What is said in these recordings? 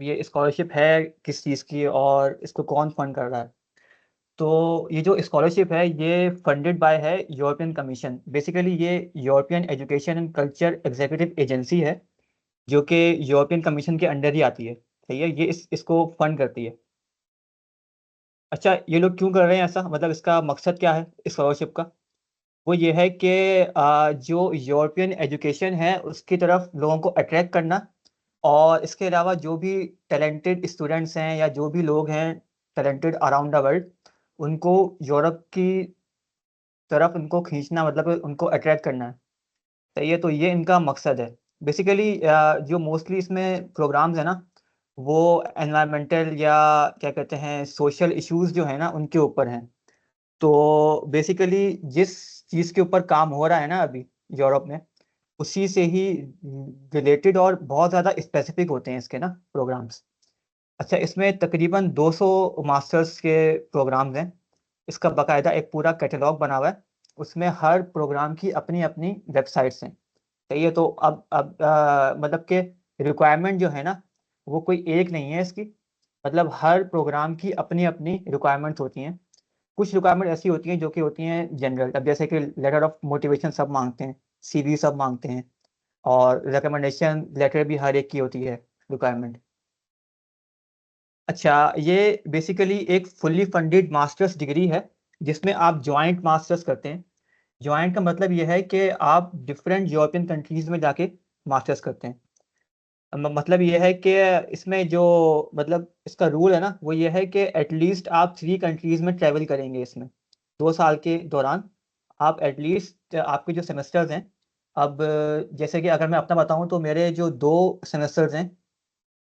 ये स्कॉलरशिप है किस चीज़ की और इसको कौन फंड कर रहा है। तो ये जो स्कॉलरशिप है ये फंडेड बाय है यूरोपियन कमीशन। बेसिकली ये European education and culture executive agency है जो कि यूरोपियन कमीशन के अंडर ही आती है। सही है, ये इसको फंड करती है। अच्छा, ये लोग क्यों कर रहे हैं ऐसा, मतलब इसका मकसद क्या है स्कॉलरशिप का? वो ये है कि जो यूरोपियन एजुकेशन है उसकी तरफ लोगों को अट्रैक्ट करना, और इसके अलावा जो भी टैलेंटेड स्टूडेंट्स हैं या जो भी लोग हैं टैलेंटेड अराउंड द वर्ल्ड, उनको यूरोप की तरफ उनको खींचना, मतलब उनको अट्रैक्ट करना है। सही है, तो ये इनका मकसद है। बेसिकली जो मोस्टली इसमें प्रोग्राम्स है ना, वो एनवायरमेंटल या क्या कहते हैं सोशल इश्यूज जो है ना उनके ऊपर हैं। तो बेसिकली जिस चीज़ के ऊपर काम हो रहा है ना अभी यूरोप में, उसी से ही रिलेटेड और बहुत ज़्यादा स्पेसिफिक होते हैं इसके ना प्रोग्राम्स। अच्छा, इसमें तकरीबन 200 मास्टर्स के प्रोग्राम्स हैं। इसका बाकायदा एक पूरा कैटलॉग बना हुआ है, उसमें हर प्रोग्राम की अपनी अपनी वेबसाइट्स हैं। सही है, तो अब मतलब कि रिक्वायरमेंट जो है ना वो कोई एक नहीं है इसकी। मतलब हर प्रोग्राम की अपनी अपनी रिक्वायरमेंट्स होती हैं। कुछ रिक्वायरमेंट ऐसी होती हैं जो कि होती हैं जनरल, अब जैसे कि लेटर ऑफ मोटिवेशन सब मांगते हैं, सीवी सब मांगते हैं, और रिकमेंडेशन लेटर भी हर एक की होती है रिक्वायरमेंट। अच्छा, ये बेसिकली एक फुल्ली फंडेड मास्टर्स डिग्री है जिसमें आप जॉइंट मास्टर्स करते हैं। जॉइंट का मतलब ये है कि आप डिफरेंट यूरोपियन कंट्रीज में जाके मास्टर्स करते हैं। मतलब ये है कि इसमें जो मतलब इसका रूल है ना वो ये है कि एटलीस्ट आप 3 कंट्रीज में ट्रैवल करेंगे इसमें 2 साल के दौरान। आप एटलीस्ट आपके जो सेमेस्टर्स हैं, अब जैसे कि अगर मैं अपना बताऊं तो मेरे जो 2 सेमेस्टर्स हैं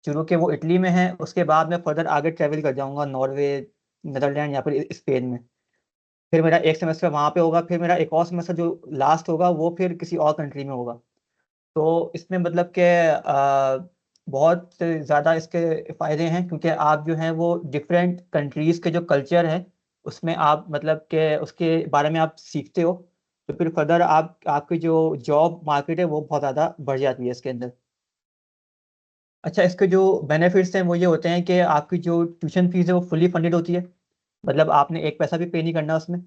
शुरू के वो इटली में हैं, उसके बाद मैं फर्दर आगे ट्रैवल कर जाऊंगा नॉर्वे, नीदरलैंड या फिर स्पेन में। फिर मेरा एक सेमेस्टर वहाँ पे होगा, फिर मेरा एक और सेमेस्टर जो लास्ट होगा वो फिर किसी और कंट्री में होगा। तो इसमें मतलब कि बहुत ज़्यादा इसके फ़ायदे हैं, क्योंकि आप जो हैं वो डिफरेंट कंट्रीज़ के जो कल्चर है उसमें आप मतलब कि उसके बारे में आप सीखते हो। तो फिर फर्दर आप आपकी जो जॉब मार्केट है वो बहुत ज़्यादा बढ़ जाती है इसके अंदर। अच्छा, इसके जो बेनिफिट्स हैं वो ये होते हैं कि आपकी जो ट्यूशन फीस है वो फुली फंडेड होती है। मतलब आपने एक पैसा भी पे नहीं करना उसमें।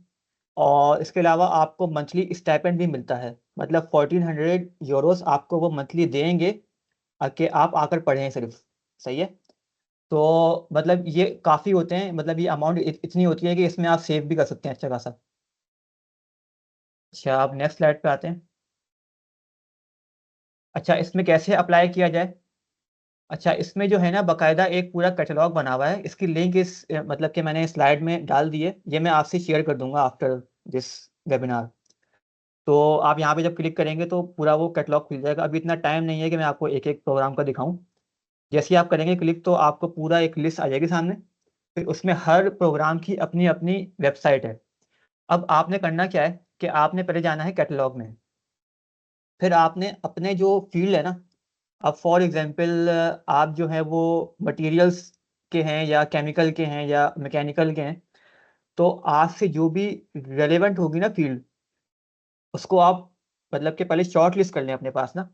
और इसके अलावा आपको मंथली स्टाइपेंड भी मिलता है, मतलब 1400 यूरोस आपको वो मंथली देंगे कि आप आकर पढ़ें सिर्फ। सही है, तो मतलब ये काफ़ी होते हैं, मतलब ये अमाउंट इतनी होती है कि इसमें आप सेव भी कर सकते हैं अच्छा खासा। अच्छा, आप नेक्स्ट स्लाइड पे आते हैं। अच्छा, इसमें कैसे अप्लाई किया जाए? अच्छा, इसमें जो है ना बाकायदा एक पूरा कैटलॉग बना हुआ है, इसकी लिंक मतलब कि मैंने स्लाइड में डाल दी है, ये मैं आपसे शेयर कर दूंगा आफ्टर दिस वेबिनार। तो आप यहाँ पे जब क्लिक करेंगे तो पूरा वो कैटलॉग खुल जाएगा। अभी इतना टाइम नहीं है कि मैं आपको एक एक प्रोग्राम का दिखाऊं। जैसे ही आप करेंगे क्लिक तो आपको पूरा एक लिस्ट आ जाएगी सामने। फिर उसमें हर प्रोग्राम की अपनी अपनी वेबसाइट है। अब आपने करना क्या है कि आपने पहले जाना है कैटलॉग में। फिर आपने अपने जो फील्ड है ना, अब फॉर एग्जांपल आप जो है वो मटेरियल्स के हैं या केमिकल के हैं या मैकेनिकल के हैं, तो आज से जो भी रेलेवेंट होगी ना फील्ड, उसको आप मतलब कि पहले शॉर्ट लिस्ट कर लें अपने पास ना।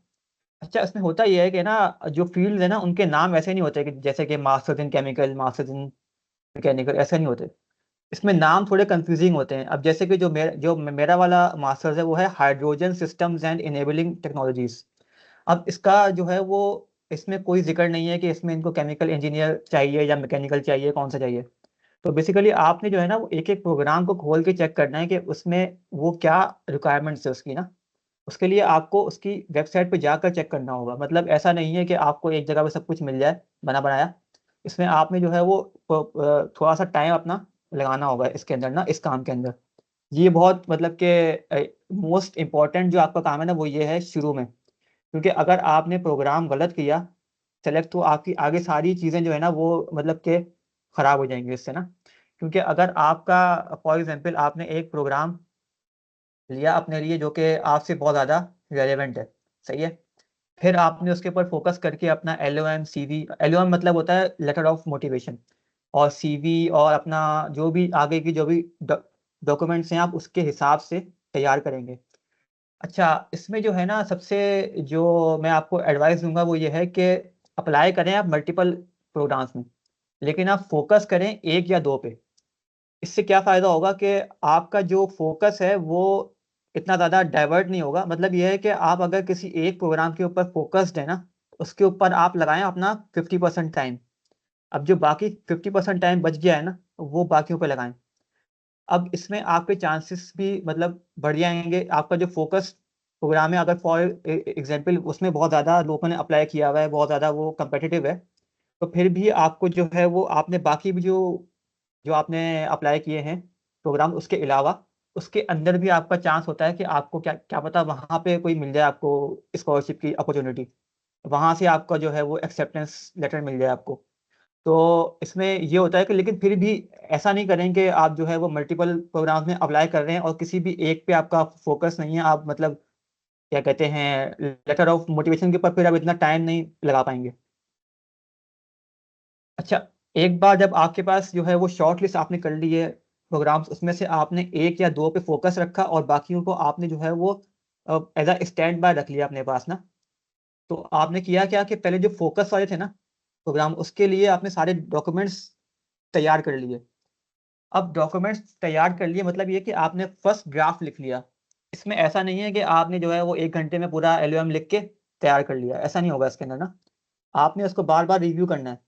अच्छा, इसमें होता ये है कि ना जो फील्ड है ना उनके नाम ऐसे नहीं होते कि जैसे कि masters in chemical, masters in mechanical, ऐसे नहीं होते। इसमें नाम थोड़े कंफ्यूजिंग होते हैं। अब जैसे कि जो मेरा वाला मास्टर्स है वो है hydrogen systems and enabling technologies. अब इसका जो है वो इसमें कोई जिक्र नहीं है कि इसमें इनको केमिकल इंजीनियर चाहिए या मैकेनिकल चाहिए, कौन सा चाहिए। तो बेसिकली आपने जो है ना वो एक एक प्रोग्राम को खोल के चेक करना है कि उसमें वो क्या रिक्वायरमेंट्स है उसकी ना। उसके लिए आपको उसकी वेबसाइट पे जाकर चेक करना होगा। मतलब ऐसा नहीं है कि आपको एक जगह पे सब कुछ मिल जाए बना बनाया। इसमें आपने जो है वो थोड़ा सा टाइम अपना लगाना होगा इसके अंदर ना, इस काम के अंदर। ये बहुत मतलब कि मोस्ट इम्पॉर्टेंट जो आपका काम है ना वो ये है शुरू में। क्योंकि अगर आपने प्रोग्राम गलत किया सेलेक्ट, तो आपकी आगे सारी चीज़ें जो है ना वो मतलब कि ख़राब हो जाएंगी इससे ना। क्योंकि अगर आपका फॉर एग्जांपल आपने एक प्रोग्राम लिया अपने लिए जो कि आपसे बहुत ज़्यादा रेलेवेंट है, सही है, फिर आपने उसके ऊपर फोकस करके अपना LOM CV, LOM मतलब होता है लेटर ऑफ मोटिवेशन, और CV और अपना जो भी आगे की जो भी डॉक्यूमेंट्स हैं आप उसके हिसाब से तैयार करेंगे। अच्छा, इसमें जो है ना सबसे जो मैं आपको एडवाइस दूंगा वो ये है कि अप्लाई करें आप मल्टीपल प्रोग्राम्स में, लेकिन आप फोकस करें 1 या 2 पे। इससे क्या फ़ायदा होगा कि आपका जो फ़ोकस है वो इतना ज़्यादा डाइवर्ट नहीं होगा। मतलब ये है कि आप अगर किसी एक प्रोग्राम के ऊपर फ़ोकस्ड है ना, उसके ऊपर आप लगाएँ अपना 50% टाइम। अब जो बाकी 50% टाइम बच गया है ना, वो बाकियों पे लगाएँ। अब इसमें आपके चांसेस भी मतलब बढ़ जाएँगे। आपका जो फ़ोकस प्रोग्राम है, अगर फॉर एग्ज़ाम्पल उसमें बहुत ज़्यादा लोगों ने अप्लाई किया हुआ है, बहुत ज़्यादा वो कॉम्पिटिटिव है, तो फिर भी आपको जो है वो आपने बाकी भी जो जो आपने अप्लाई किए हैं प्रोग्राम उसके अलावा, उसके अंदर भी आपका चांस होता है कि आपको क्या क्या पता वहाँ पे कोई मिल जाए आपको स्कॉलरशिप की अपॉर्च्युनिटी। वहाँ से आपका जो है वो एक्सेप्टेंस लेटर मिल जाए आपको। तो इसमें ये होता है कि लेकिन फिर भी ऐसा नहीं करें कि आप जो है वो मल्टीपल प्रोग्राम्स में अप्लाई कर रहे हैं और किसी भी एक पे आपका फ़ोकस नहीं है। आप मतलब क्या कहते हैं लेटर ऑफ मोटिवेशन के ऊपर फिर आप इतना टाइम नहीं लगा पाएँगे। अच्छा, एक बार जब आपके पास जो है वो शॉर्ट लिस्ट आपने कर ली है प्रोग्राम्स, उसमें से आपने 1 या 2 पे फ़ोकस रखा और बाकियों को आपने जो है वो एज़ अ स्टैंड बाय रख लिया अपने पास ना। तो आपने किया क्या कि पहले जो फ़ोकस वाले थे ना प्रोग्राम, उसके लिए आपने सारे डॉक्यूमेंट्स तैयार कर लिए। अब डॉक्यूमेंट्स तैयार कर लिए मतलब ये कि आपने फर्स्ट ड्राफ्ट लिख लिया। इसमें ऐसा नहीं है कि आपने जो है वो 1 घंटे में पूरा एलओएम लिख के तैयार कर लिया, ऐसा नहीं होगा इसके अंदर ना। आपने उसको बार-बार रिव्यू करना है,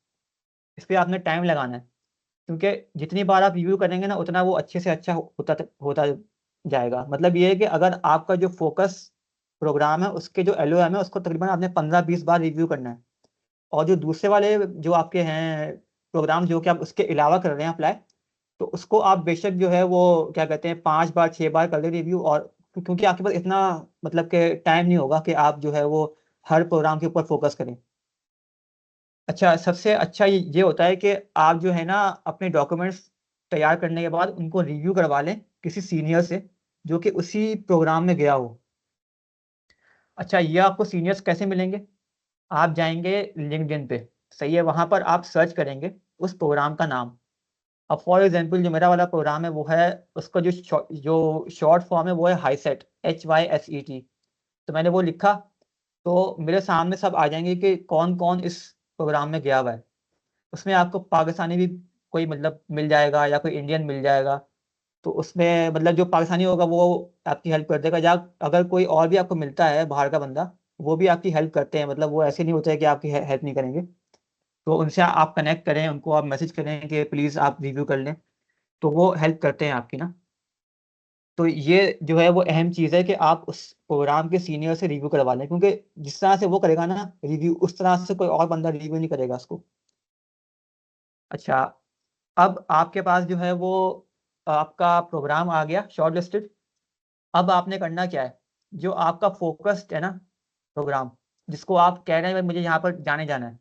इस पे आपने टाइम लगाना है। क्योंकि जितनी बार आप रिव्यू करेंगे ना, उतना वो अच्छे से अच्छा होता जाएगा। मतलब ये है कि अगर आपका जो फ़ोकस प्रोग्राम है, उसके जो एलओएम है, उसको तकरीबन आपने 15-20 बार रिव्यू करना है। और जो दूसरे वाले जो आपके हैं प्रोग्राम जो कि आप उसके अलावा कर रहे हैं अप्लाई, तो उसको आप बेशक जो है वो क्या कहते हैं 5 बार, 6 बार कर लें रिव्यू। और क्योंकि आपके पास इतना मतलब कि टाइम नहीं होगा कि आप जो है वो हर प्रोग्राम के ऊपर फ़ोकस करें। अच्छा, सबसे अच्छा ये होता है कि आप जो है ना अपने डॉक्यूमेंट्स तैयार करने के बाद उनको रिव्यू करवा लें किसी सीनियर से, जो कि उसी प्रोग्राम में गया हो। अच्छा, ये आपको सीनियर्स कैसे मिलेंगे? आप जाएँगे लिंक्डइन पे, सही है? वहाँ पर आप सर्च करेंगे उस प्रोग्राम का नाम। अब फॉर एग्ज़ाम्पल जो मेरा वाला प्रोग्राम है वो है, उसका जो शॉर्ट फॉर्म है वो है HYSET, HYSET। तो मैंने वो लिखा, तो मेरे सामने सब आ जाएँगे कि कौन-कौन इस प्रोग्राम में गया हुआ है। उसमें आपको पाकिस्तानी भी कोई मतलब मिल जाएगा या कोई इंडियन मिल जाएगा। तो उसमें मतलब जो पाकिस्तानी होगा वो आपकी हेल्प कर देगा, या अगर कोई और भी आपको मिलता है बाहर का बंदा, वो भी आपकी हेल्प करते हैं। मतलब वो ऐसे नहीं होता है कि आपकी हे हेल्प नहीं करेंगे। तो उनसे आप कनेक्ट करें, उनको आप मैसेज करें कि प्लीज़ आप रिव्यू कर लें, तो वो हेल्प करते हैं आपकी ना। तो ये जो है वो अहम चीज़ है कि आप उस प्रोग्राम के सीनियर से रिव्यू करवा लें, क्योंकि जिस तरह से वो करेगा ना रिव्यू, उस तरह से कोई और बंदा रिव्यू नहीं करेगा उसको। अच्छा, अब आपके पास जो है वो आपका प्रोग्राम आ गया शॉर्टलिस्टेड। अब आपने करना क्या है, जो आपका फ़ोकस्ड है ना प्रोग्राम, जिसको आप कह रहे हैं मुझे यहाँ पर जाना है,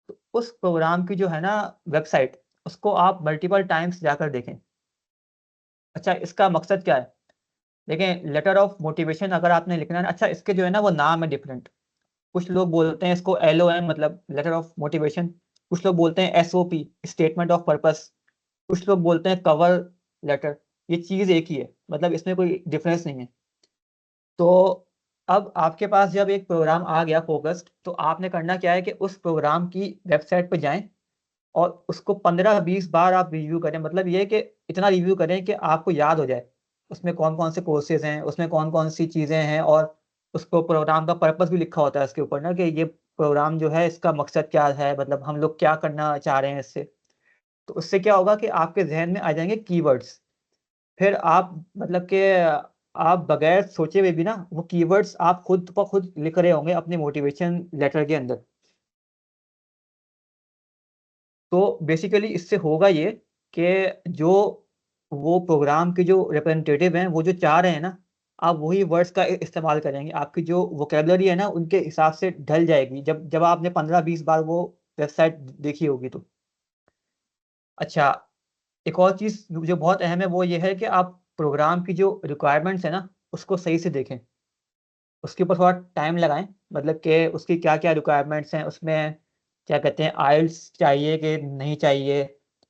तो उस प्रोग्राम की जो है ना वेबसाइट, उसको आप मल्टीपल टाइम्स जाकर देखें। अच्छा, इसका मकसद क्या है? देखें, लेटर ऑफ मोटिवेशन अगर आपने लिखना है ना, अच्छा इसके जो है ना वो नाम है डिफरेंट। कुछ लोग बोलते हैं इसको एलओएम मतलब लेटर ऑफ मोटिवेशन, कुछ लोग बोलते हैं एसओपी स्टेटमेंट ऑफ पर्पस, कुछ लोग बोलते हैं कवर लेटर। ये चीज़ एक ही है, मतलब इसमें कोई डिफरेंस नहीं है। तो अब आपके पास जब एक प्रोग्राम आ गया फ़ोकस्ड, तो आपने करना क्या है कि उस प्रोग्राम की वेबसाइट पे जाएँ और उसको 15-20 बार आप रिव्यू करें। मतलब ये है कि इतना रिव्यू करें कि आपको याद हो जाए, उसमें कौन-कौन से कोर्सेज़ हैं, उसमें कौन-कौन सी चीज़ें हैं, और उसको प्रोग्राम का पर्पस भी लिखा होता है उसके ऊपर ना कि ये प्रोग्राम जो है इसका मकसद क्या है, मतलब हम लोग क्या करना चाह रहे हैं इससे। तो उससे क्या होगा कि आपके ज़हन में आ जाएँगे कीवर्ड्स। फिर आप मतलब कि आप बगैर सोचे हुए भी ना वो कीवर्ड्स आप खुद ब खुद लिख रहे होंगे अपने मोटिवेशन लेटर के अंदर। तो बेसिकली इससे होगा ये कि जो वो प्रोग्राम के जो रिप्रेजेंटेटिव हैं, वो जो चाह रहे हैं ना, आप वही वर्ड्स का इस्तेमाल करेंगे। आपकी जो वोकैब्युलरी है ना, उनके हिसाब से ढल जाएगी, जब जब आपने 15-20 बार वो वेबसाइट देखी होगी तो। अच्छा, एक और चीज़ जो बहुत अहम है, वो ये है कि आप प्रोग्राम की जो रिक्वायरमेंट्स है ना, उसको सही से देखें। उसके ऊपर थोड़ा टाइम लगाएँ, मतलब कि उसकी क्या-क्या रिक्वायरमेंट्स हैं, उसमें क्या कहते हैं आइल्स चाहिए कि नहीं चाहिए।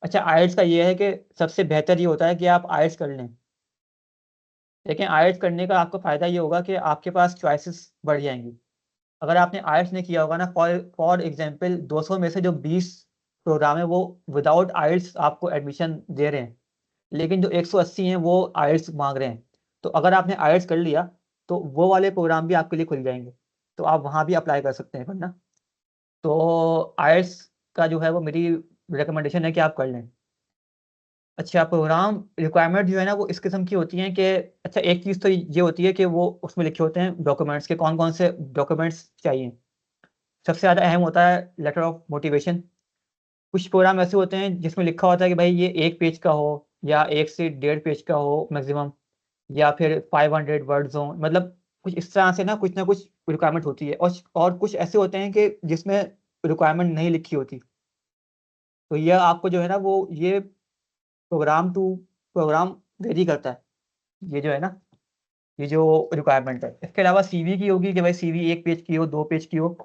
अच्छा, आइल्स का ये है कि सबसे बेहतर ये होता है कि आप आइल्स कर लें। लेकिन आइल्स करने का आपको फ़ायदा ये होगा कि आपके पास चॉइसेस बढ़ जाएँगी। अगर आपने आइल्स नहीं किया होगा ना, फॉर फॉर एग्ज़ाम्पल 200 में से जो 20 प्रोग्राम है वो विदाउट आइल्स आपको एडमिशन दे रहे हैं, लेकिन जो 180 हैं वो आइल्स मांग रहे हैं। तो अगर आपने आइल्स कर लिया तो वो वाले प्रोग्राम भी आपके लिए खुल जाएंगे, तो आप वहाँ भी अप्लाई कर सकते हैं वरना। तो आइल्स का जो है वो मेरी रिकमेंडेशन है कि आप कर लें। अच्छा, प्रोग्राम रिक्वायरमेंट जो है ना वो इस किस्म की होती हैं कि अच्छा, एक चीज़ तो ये होती है कि वो उसमें लिखे होते हैं डॉक्यूमेंट्स के कौन कौन से डॉक्यूमेंट्स चाहिए। सबसे ज़्यादा अहम होता है लेटर ऑफ मोटिवेशन। कुछ प्रोग्राम ऐसे होते हैं जिसमें लिखा होता है कि भाई ये 1 पेज का हो या 1 से 1.5 पेज का हो मैक्सिमम, या फिर 500 वर्ड्स हों, मतलब कुछ इस तरह से ना कुछ रिक्वायरमेंट होती है। और कुछ ऐसे होते हैं कि जिसमें रिक्वायरमेंट नहीं लिखी होती। तो ये आपको जो है ना वो ये प्रोग्राम टू प्रोग्राम वेरी करता है, ये जो है ना, ये जो रिक्वायरमेंट है। इसके अलावा सीवी की होगी कि भाई सीवी 1 पेज की हो, 2 पेज की हो,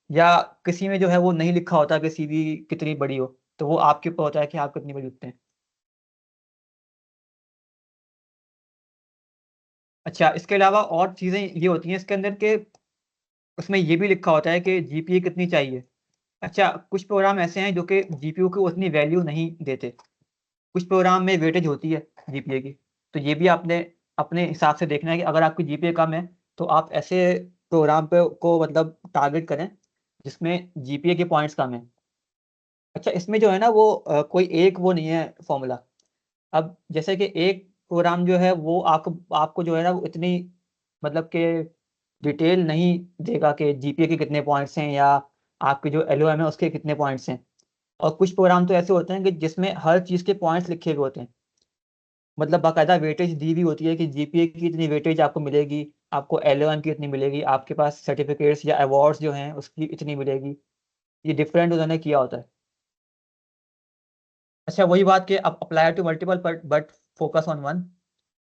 या किसी में जो है वो नहीं लिखा होता कि सीवी कितनी बड़ी हो, तो वो आपके ऊपर होता है कि आप कितनी बड़ी लिखते हैं। अच्छा, इसके अलावा और चीज़ें ये होती हैं इसके अंदर के उसमें ये भी लिखा होता है कि जीपीए कितनी चाहिए। अच्छा, कुछ प्रोग्राम ऐसे हैं जो कि जीपीयू को उतनी वैल्यू नहीं देते। कुछ प्रोग्राम में वेटेज होती है जीपीए की, तो ये भी आपने अपने हिसाब से देखना है कि अगर आपकी जीपीए कम है तो आप ऐसे प्रोग्राम पे को मतलब टारगेट करें जिसमें जीपीए के पॉइंट्स कम हैं। अच्छा, इसमें जो है ना वो कोई एक वो नहीं है फॉर्मूला। अब जैसे कि एक प्रोग्राम जो है वो आपको आपको जो है ना वो इतनी मतलब कि डिटेल नहीं देगा कि जीपीए के कितने पॉइंट्स हैं या आपके जो एलओएम है उसके कितने पॉइंट्स हैं। और कुछ प्रोग्राम तो ऐसे होते हैं कि जिसमें हर चीज़ के पॉइंट्स लिखे हुए होते हैं, मतलब बाकायदा वेटेज दी हुई होती है कि जीपीए की इतनी वेटेज आपको मिलेगी, आपको एलओएम की इतनी मिलेगी, आपके पास सर्टिफिकेट्स या अवार्ड्स जो हैं उसकी इतनी मिलेगी। ये डिफरेंट उन्होंने किया होता है। अच्छा, वही बात कि अब apply to multiple but focus on one.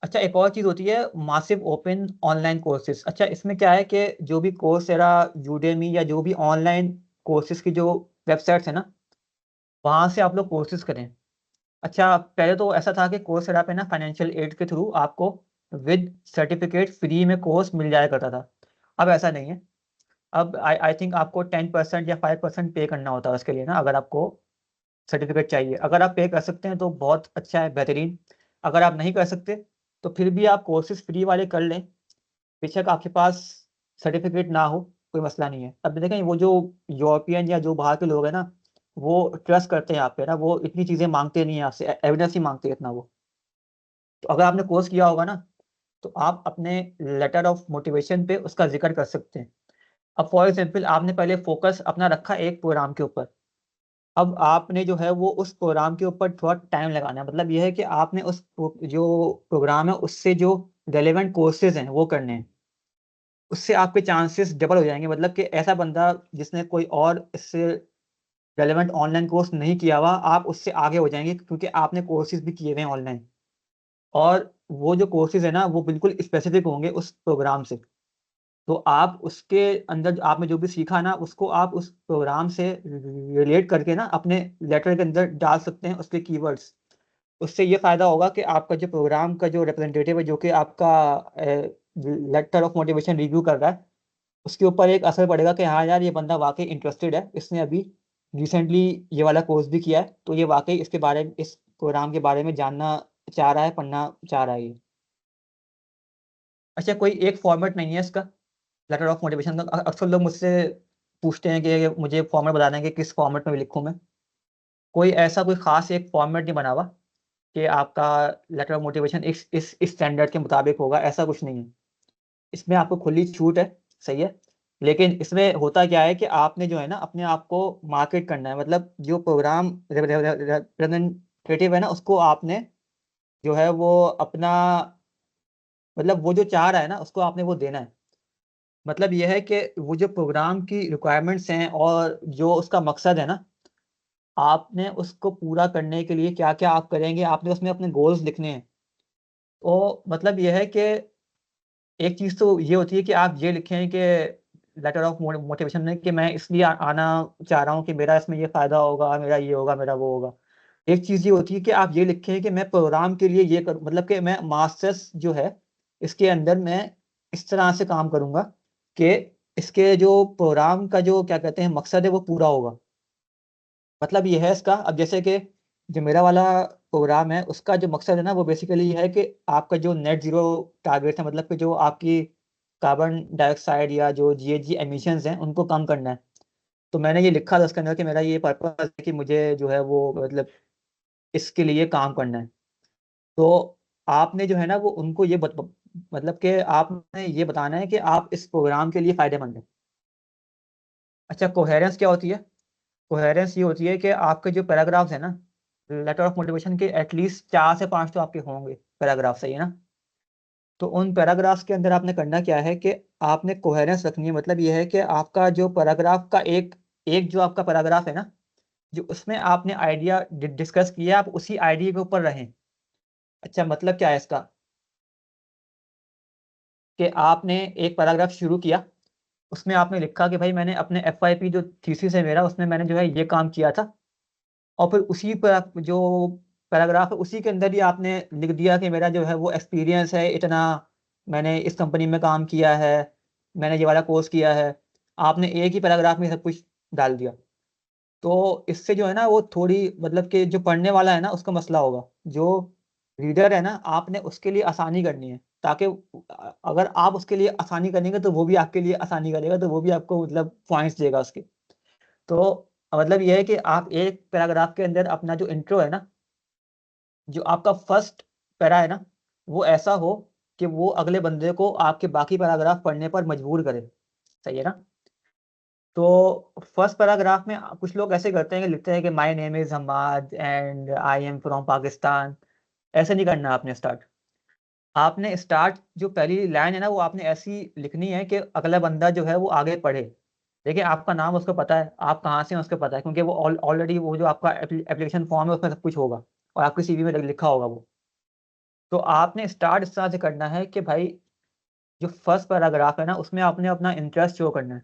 अच्छा, एक और चीज़ होती है मासिव ओपन ऑनलाइन कोर्सेज। अच्छा, इसमें क्या है कि जो भी कोर्सेरा, यूडेमी या जो भी ऑनलाइन कोर्सेज की जो वेबसाइट्स है ना, वहाँ से आप लोग कोर्सेज करें। अच्छा, पहले तो ऐसा था कि कोर्सेरा पे ना फाइनेंशियल एड के थ्रू आपको विद सर्टिफिकेट फ्री में कोर्स मिल जाया करता था। अब ऐसा नहीं है। अब आई आई थिंक आपको 10% या 5% पे करना होता है उसके लिए ना, अगर आपको सर्टिफिकेट चाहिए। अगर आप पे कर सकते हैं तो बहुत अच्छा है, बेहतरीन। अगर आप नहीं कर सकते तो फिर भी आप कोर्सेज फ्री वाले कर लें, बेशक आपके पास सर्टिफिकेट ना हो, कोई मसला नहीं है। अब देखें वो जो यूरोपियन या जो बाहर के लोग हैं ना, वो ट्रस्ट करते हैं आप पे ना, वो इतनी चीज़ें मांगते नहीं हैं आपसे, एविडेंस ही मांगते हैं इतना वो। तो अगर आपने कोर्स किया होगा ना तो आप अपने लेटर ऑफ मोटिवेशन पे उसका जिक्र कर सकते हैं। अब फॉर एग्जांपल आपने पहले फोकस अपना रखा एक प्रोग्राम के ऊपर, अब आपने जो है वो उस प्रोग्राम के ऊपर थोड़ा टाइम लगाना है। मतलब ये है कि आपने जो प्रोग्राम है उससे जो रेलेवेंट कोर्सेज हैं वो करने हैं। उससे आपके चांसेस डबल हो जाएंगे। मतलब कि ऐसा बंदा जिसने कोई और इससे रेलेवेंट ऑनलाइन कोर्स नहीं किया हुआ, आप उससे आगे हो जाएंगे क्योंकि आपने कोर्सेज भी किए हुए हैं ऑनलाइन। और वो जो कोर्सेज है ना वो बिल्कुल स्पेसिफिक होंगे उस प्रोग्राम से। तो आप उसके अंदर आपने जो भी सीखा ना उसको आप उस प्रोग्राम से रिलेट करके ना अपने लेटर के अंदर डाल सकते हैं उसके कीवर्ड्स। उससे ये फ़ायदा होगा कि आपका जो प्रोग्राम का जो रिप्रेजेंटेटिव है जो कि आपका लेटर ऑफ मोटिवेशन रिव्यू कर रहा है, उसके ऊपर एक असर पड़ेगा कि हाँ यार, ये बंदा वाकई इंटरेस्टेड है, इसने अभी रिसेंटली ये वाला कोर्स भी किया है, तो ये वाकई इसके बारे में, इस प्रोग्राम के बारे में जानना चाह रहा है, पढ़ना चाह रहा है ये। अच्छा, कोई एक फॉर्मेट नहीं है इसका लेटर ऑफ मोटिवेशन का। अक्सर लोग मुझसे पूछते हैं कि मुझे फॉर्मेट बता दें कि किस फॉर्मेट में लिखूँ मैं। कोई ऐसा कोई ख़ास एक फॉर्मेट नहीं बना हुआ कि आपका लेटर ऑफ मोटिवेशन इस स्टैंडर्ड के मुताबिक होगा, ऐसा कुछ नहीं है। इसमें आपको खुली छूट है, सही है। लेकिन इसमें होता क्या है कि आपने जो है ना अपने आप को मार्केट करना है। मतलब जो प्रोग्राम रिप्रेजेंटेटिव है ना उसको आपने जो है वो अपना, मतलब वो जो चाह रहा है ना उसको आपने वो देना है। मतलब ये है कि वो जो प्रोग्राम की रिक्वायरमेंट्स हैं और जो उसका मकसद है ना, आपने उसको पूरा करने के लिए क्या-क्या आप करेंगे, आपने उसमें अपने गोल्स लिखने हैं। तो मतलब ये है कि एक चीज़ तो ये होती है कि आप ये लिखें कि लेटर ऑफ मोटिवेशन में कि मैं इसलिए आना चाह रहा हूँ कि मेरा इसमें ये फ़ायदा होगा, मेरा ये होगा, मेरा वो होगा। एक चीज़ ये होती है कि आप ये लिखें कि मैं प्रोग्राम के लिए ये करूँ, मतलब कि मैं मास्टर्स जो है, इसके अंदर मैं इस तरह से काम करूँगा कि इसके जो प्रोग्राम का जो क्या कहते हैं मकसद है वो पूरा होगा। मतलब ये है इसका। अब जैसे कि जो मेरा वाला प्रोग्राम है उसका जो मकसद है ना वो बेसिकली ये है कि आपका जो नेट जीरो टारगेट है, मतलब कि जो आपकी कार्बन डाइऑक्साइड या जो जीएचजी एमिशंस हैं उनको कम करना है। तो मैंने ये लिखा था उसके अंदर कि मेरा ये पर्पस है कि मुझे जो है वो मतलब इसके लिए काम करना है। तो आपने जो है ना वो उनको ये मतलब कि आपने ये बताना है कि आप इस प्रोग्राम के लिए फायदेमंद है। अच्छा, कोहेरेंस क्या होती है? कोहेरेंस ये होती है कि आपके जो पैराग्राफ्स है ना, लेटर ऑफ मोटिवेशन के एटलीस्ट 4 से 5 तो आपके होंगे पैराग्राफ, सही है ना? तो उन पैराग्राफ्स के अंदर आपने करना क्या है कि आपने कोहेरेंस रखनी है। मतलब ये है कि आपका जो पैराग्राफ का एक एक जो आपका पैराग्राफ है ना, जो उसमें आपने आइडिया डिस्कस किया, आप उसी आइडिया के ऊपर रहें। अच्छा, मतलब क्या है इसका? कि आपने एक पैराग्राफ शुरू किया, उसमें आपने लिखा कि भाई मैंने अपने FYP जो थीसिस है मेरा, उसमें मैंने जो है ये काम किया था। और फिर उसी पर जो पैराग्राफ है उसी के अंदर ही आपने लिख दिया कि मेरा जो है वो एक्सपीरियंस है इतना, मैंने इस कंपनी में काम किया है, मैंने ये वाला कोर्स किया है। आपने एक ही पैराग्राफ में सब कुछ डाल दिया। तो इससे जो है ना वो थोड़ी मतलब कि जो पढ़ने वाला है ना उसका मसला होगा, जो रीडर है ना आपने उसके लिए आसानी करनी है, ताकि अगर आप उसके लिए आसानी करेंगे तो वो भी आपके लिए आसानी करेगा, तो वो भी आपको मतलब पॉइंट्स देगा उसके। तो मतलब ये है कि आप एक पैराग्राफ के अंदर अपना जो इंट्रो है ना, जो आपका फर्स्ट पैरा है ना, वो ऐसा हो कि वो अगले बंदे को आपके बाकी पैराग्राफ पढ़ने पर मजबूर करे। सही है ना? तो फर्स्ट पैराग्राफ में कुछ लोग ऐसे करते हैं कि लिखते हैं कि my name is Hamad and I am from Pakistan. ऐसे नहीं करना आपने स्टार्ट। आपने स्टार्ट जो पहली लाइन है ना वो आपने ऐसी लिखनी है कि अगला बंदा जो है वो आगे पढ़े। देखिए, आपका नाम उसको पता है, आप कहाँ से हैं उसको पता है, क्योंकि वो ऑलरेडी वो जो आपका एप्लीकेशन फॉर्म है उसमें सब कुछ होगा और आपकी CV में लिखा होगा वो। तो आपने स्टार्ट इस तरह से करना है कि भाई जो फर्स्ट पैराग्राफ है ना उसमें आपने अपना इंटरेस्ट शो करना है,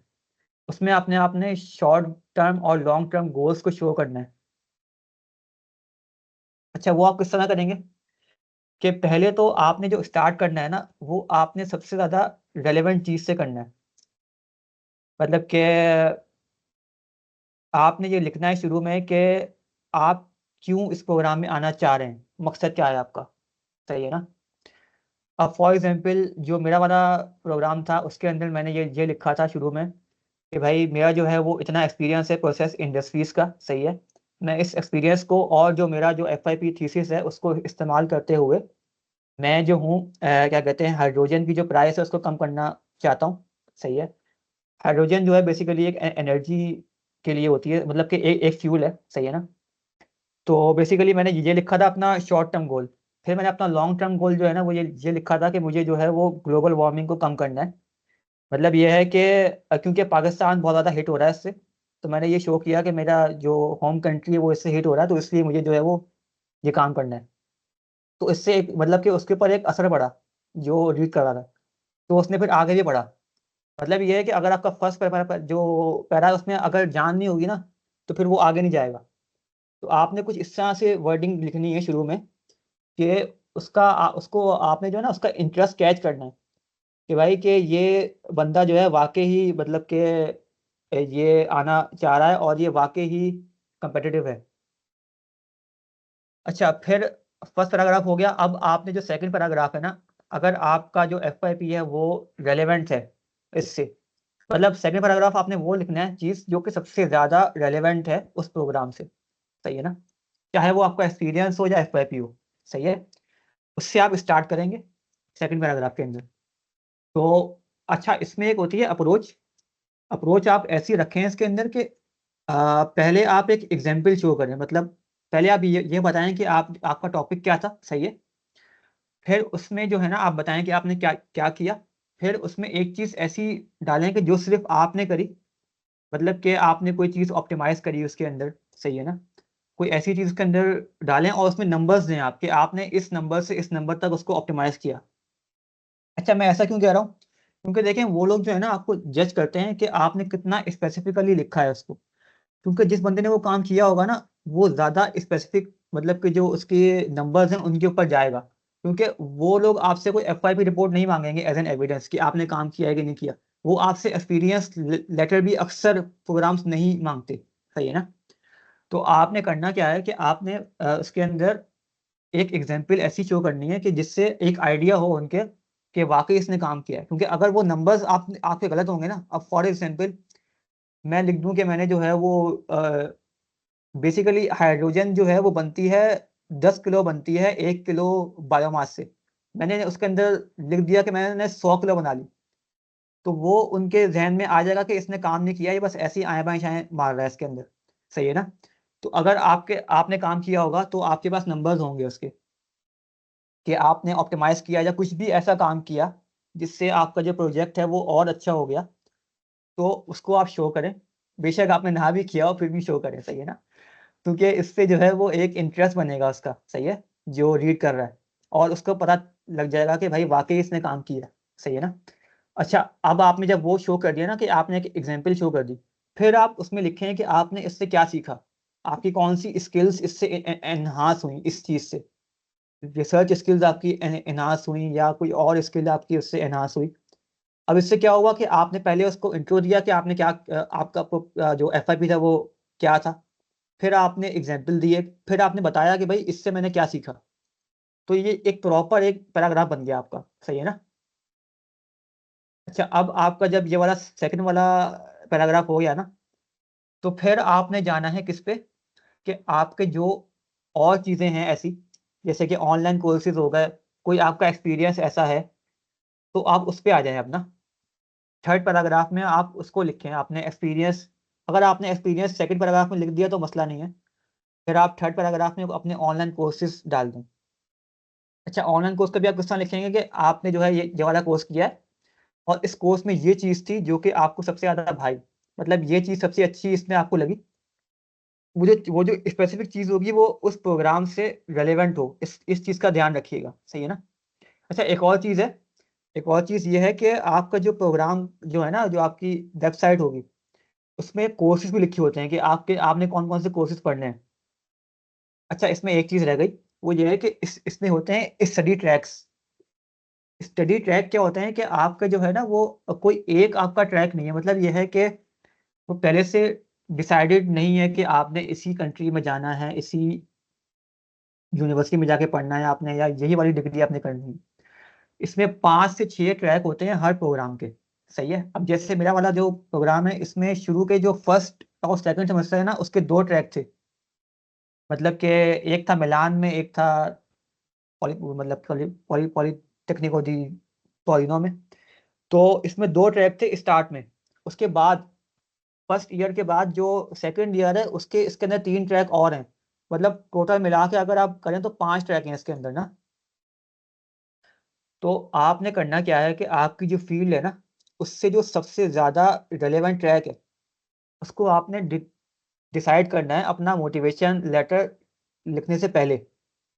उसमें आपने अपने शॉर्ट टर्म और लॉन्ग टर्म गोल्स को शो करना है। अच्छा, वो आप किस तरह करेंगे? कि पहले तो आपने जो स्टार्ट करना है ना वो आपने सबसे ज़्यादा रेलेवेंट चीज़ से करना है। मतलब कि आपने ये लिखना है शुरू में कि आप क्यों इस प्रोग्राम में आना चाह रहे हैं, मकसद क्या है आपका। सही है ना? अब फॉर एग्जांपल जो मेरा वाला प्रोग्राम था उसके अंदर मैंने ये लिखा था शुरू में कि भाई मेरा जो है वो इतना एक्सपीरियंस है प्रोसेस इंडस्ट्रीज़ का। सही है? मैं इस एक्सपीरियंस को और जो मेरा जो FYP थीसिस है उसको इस्तेमाल करते हुए मैं जो हूँ क्या कहते हैं, हाइड्रोजन की जो प्राइस है उसको कम करना चाहता हूँ। सही है? हाइड्रोजन जो है बेसिकली एक एनर्जी के लिए होती है, मतलब कि एक फ्यूल है। सही है ना? तो बेसिकली मैंने ये लिखा था अपना शॉर्ट टर्म गोल। फिर मैंने अपना लॉन्ग टर्म गोल जो है ना वो ये लिखा था कि मुझे जो है वो ग्लोबल वार्मिंग को कम करना है। मतलब ये है कि क्योंकि पाकिस्तान बहुत ज़्यादा हिट हो रहा है इससे, तो मैंने ये शो किया कि मेरा जो होम कंट्री है वो इससे हिट हो रहा है, तो इसलिए मुझे जो है वो ये काम करना है। तो इससे मतलब कि उसके ऊपर एक असर पड़ा जो रीड कर रहा था, तो उसने फिर आगे भी बढ़ा। मतलब ये है कि अगर आपका फर्स्ट पैरा जो पैरा है उसमें अगर जान नहीं होगी ना तो फिर वो आगे नहीं जाएगा। तो आपने कुछ इस तरह से वर्डिंग लिखनी है शुरू में कि उसको आपने जो है ना उसका इंटरेस्ट कैच करना है कि भाई कि ये बंदा जो है वाकई ही मतलब कि ये आना चाह रहा है और ये वाकई ही कंपेटिटिव है। अच्छा, फिर फर्स्ट पैराग्राफ हो गया। अब आपने जो सेकंड पैराग्राफ है ना, अगर आपका जो FYP है वो रेलेवेंट है इससे, मतलब सेकंड पैराग्राफ आपने वो लिखना है चीज़ जो कि सबसे ज़्यादा रेलेवेंट है उस प्रोग्राम से। सही है ना? चाहे वो आपका एक्सपीरियंस हो या FYP हो। सही है? उससे आप स्टार्ट करेंगे सेकंड पैराग्राफ के अंदर। तो अच्छा, इसमें एक होती है अप्रोच। अप्रोच आप ऐसी रखें इसके अंदर कि पहले आप एक एग्जाम्पल शो करें। मतलब पहले आप ये बताएं कि आपका टॉपिक क्या था। सही है? फिर उसमें जो है ना आप बताएं कि आपने क्या क्या किया। फिर उसमें एक चीज़ ऐसी डालें कि जो सिर्फ आपने करी, मतलब कि आपने कोई चीज़ ऑप्टिमाइज़ करी उसके अंदर। सही है ना? कोई ऐसी चीज़ के अंदर डालें और उसमें नंबर्स दें आप कि आपने इस नंबर से इस नंबर तक उसको ऑप्टिमाइज़ किया। अच्छा, मैं ऐसा क्यों कह रहा हूँ? क्योंकि देखें वो लोग जो है ना आपको जज करते हैं कि आपने कितना स्पेसिफिकली लिखा है उसको। क्योंकि जिस बंदे ने वो काम किया होगा ना वो ज़्यादा स्पेसिफिक, मतलब कि जो उसके नंबर्स हैं उनके ऊपर जाएगा। क्योंकि वो लोग आपसे कोई FYP रिपोर्ट नहीं मांगेंगे एज एन एविडेंस कि आपने काम किया है कि नहीं किया। वो आपसे एक्सपीरियंस लेटर भी अक्सर प्रोग्राम्स नहीं मांगते। सही है ना? तो आपने करना क्या है कि आपने उसके अंदर एक एग्जाम्पल ऐसी शो करनी है कि जिससे एक आइडिया हो उनके कि वाकई इसने काम किया है। क्योंकि अगर वो नंबर्स आपके गलत होंगे ना, अब फॉर एग्जाम्पल मैं लिख दूं कि मैंने जो है वो बेसिकली हाइड्रोजन जो है वो बनती है 10 किलो बनती है 1 किलो बायोमास से। मैंने उसके अंदर लिख दिया कि मैंने 100 किलो बना ली, तो वो उनके जहन में आ जाएगा कि इसने काम नहीं किया, ये बस ऐसी आए बाएं शाएं मार रहा है इसके अंदर। सही है ना? तो अगर आपने काम किया होगा तो आपके पास नंबर्स होंगे उसके, कि आपने ऑप्टिमाइज किया या कुछ भी ऐसा काम किया जिससे आपका जो प्रोजेक्ट है वो और अच्छा हो गया, तो उसको आप शो करें। बेशक आपने ना भी किया हो फिर भी शो करें। सही है ना? क्योंकि इससे जो है वो एक इंटरेस्ट बनेगा उसका। सही है? जो रीड कर रहा है, और उसको पता लग जाएगा कि भाई वाकई इसने काम किया। सही है ना? अच्छा, अब आपने जब वो शो कर दिया ना कि आपने एक एग्जाम्पल शो कर दी, फिर आप उसमें लिखें कि आपने इससे क्या सीखा, आपकी कौन सी स्किल्स इससे एनहांस हुई इस चीज़ से। रिसर्च स्किल्स आपकी एनहांस हुई या कोई और स्किल आपकी उससे एनहांस हुई। अब इससे क्या हुआ कि आपने पहले उसको इंट्रो दिया कि आपने क्या आपका जो एफआईपी था वो क्या था, फिर आपने एग्जाम्पल दिए, फिर आपने बताया कि भाई इससे मैंने क्या सीखा। तो ये एक प्रॉपर एक पैराग्राफ बन गया आपका। सही है ना? अच्छा, अब आपका जब ये वाला सेकंड वाला पैराग्राफ हो गया ना, तो फिर आपने जाना है किस पे, कि आपके जो और चीज़ें हैं ऐसी, जैसे कि ऑनलाइन कोर्सेज हो गए, कोई आपका एक्सपीरियंस ऐसा है, तो आप उस पे आ जाएं अपना। थर्ड पैराग्राफ में आप उसको लिखें, आपने एक्सपीरियंस। अगर आपने एक्सपीरियंस सेकंड पैराग्राफ में लिख दिया तो मसला नहीं है, फिर आप थर्ड पैराग्राफ में अपने ऑनलाइन कोर्सेज डाल दें। अच्छा, ऑनलाइन कोर्स का भी आप किस तरह लिखेंगे कि आपने जो है ये वाला कोर्स किया है, और इस कोर्स में ये चीज़ थी जो कि आपको सबसे ज़्यादा भाई, मतलब ये चीज़ सबसे अच्छी इसमें आपको लगी। वो जो स्पेसिफिक चीज़ होगी वो उस प्रोग्राम से रेलेवेंट हो, इस चीज़ का ध्यान रखिएगा। सही है ना? अच्छा, एक और चीज़ है, एक और चीज़ ये है कि आपका जो प्रोग्राम जो है ना, जो आपकी वेबसाइट होगी, उसमें कोर्सेज भी लिखे होते हैं कि आपने कौन कौन से कोर्सेज पढ़ने हैं। अच्छा, इसमें एक चीज़ रह गई, वो ये है कि इसमें होते हैं स्टडी ट्रैक्स। स्टडी ट्रैक क्या होते हैं कि आपका जो है ना वो कोई एक आपका ट्रैक नहीं है। मतलब ये है कि वो पहले से डिसाइडेड नहीं है कि आपने इसी कंट्री में जाना है, इसी यूनिवर्सिटी में जाके पढ़ना है आपने, या यही वाली डिग्री आपने करनी है। इसमें 5 से 6 ट्रैक होते हैं हर प्रोग्राम के। सही है? अब जैसे मेरा वाला जो प्रोग्राम है, इसमें शुरू के जो फर्स्ट और सेकंड सेमेस्टर है ना, उसके 2 ट्रैक थे। मतलब कि एक था मिलान में, एक था पॉलीटेक्निको दी टोरिनो में। तो इसमें 2 ट्रैक थे स्टार्ट में। उसके बाद फर्स्ट ईयर के बाद जो सेकंड ईयर है उसके इसके अंदर 3 ट्रैक और हैं। मतलब टोटल मिला के अगर आप करें तो 5 ट्रैक हैं इसके अंदर ना। तो आपने करना क्या है कि आपकी जो फील्ड है ना, उससे जो सबसे ज़्यादा रेलेवेंट ट्रैक है, उसको आपने डिसाइड करना है अपना मोटिवेशन लेटर लिखने से पहले।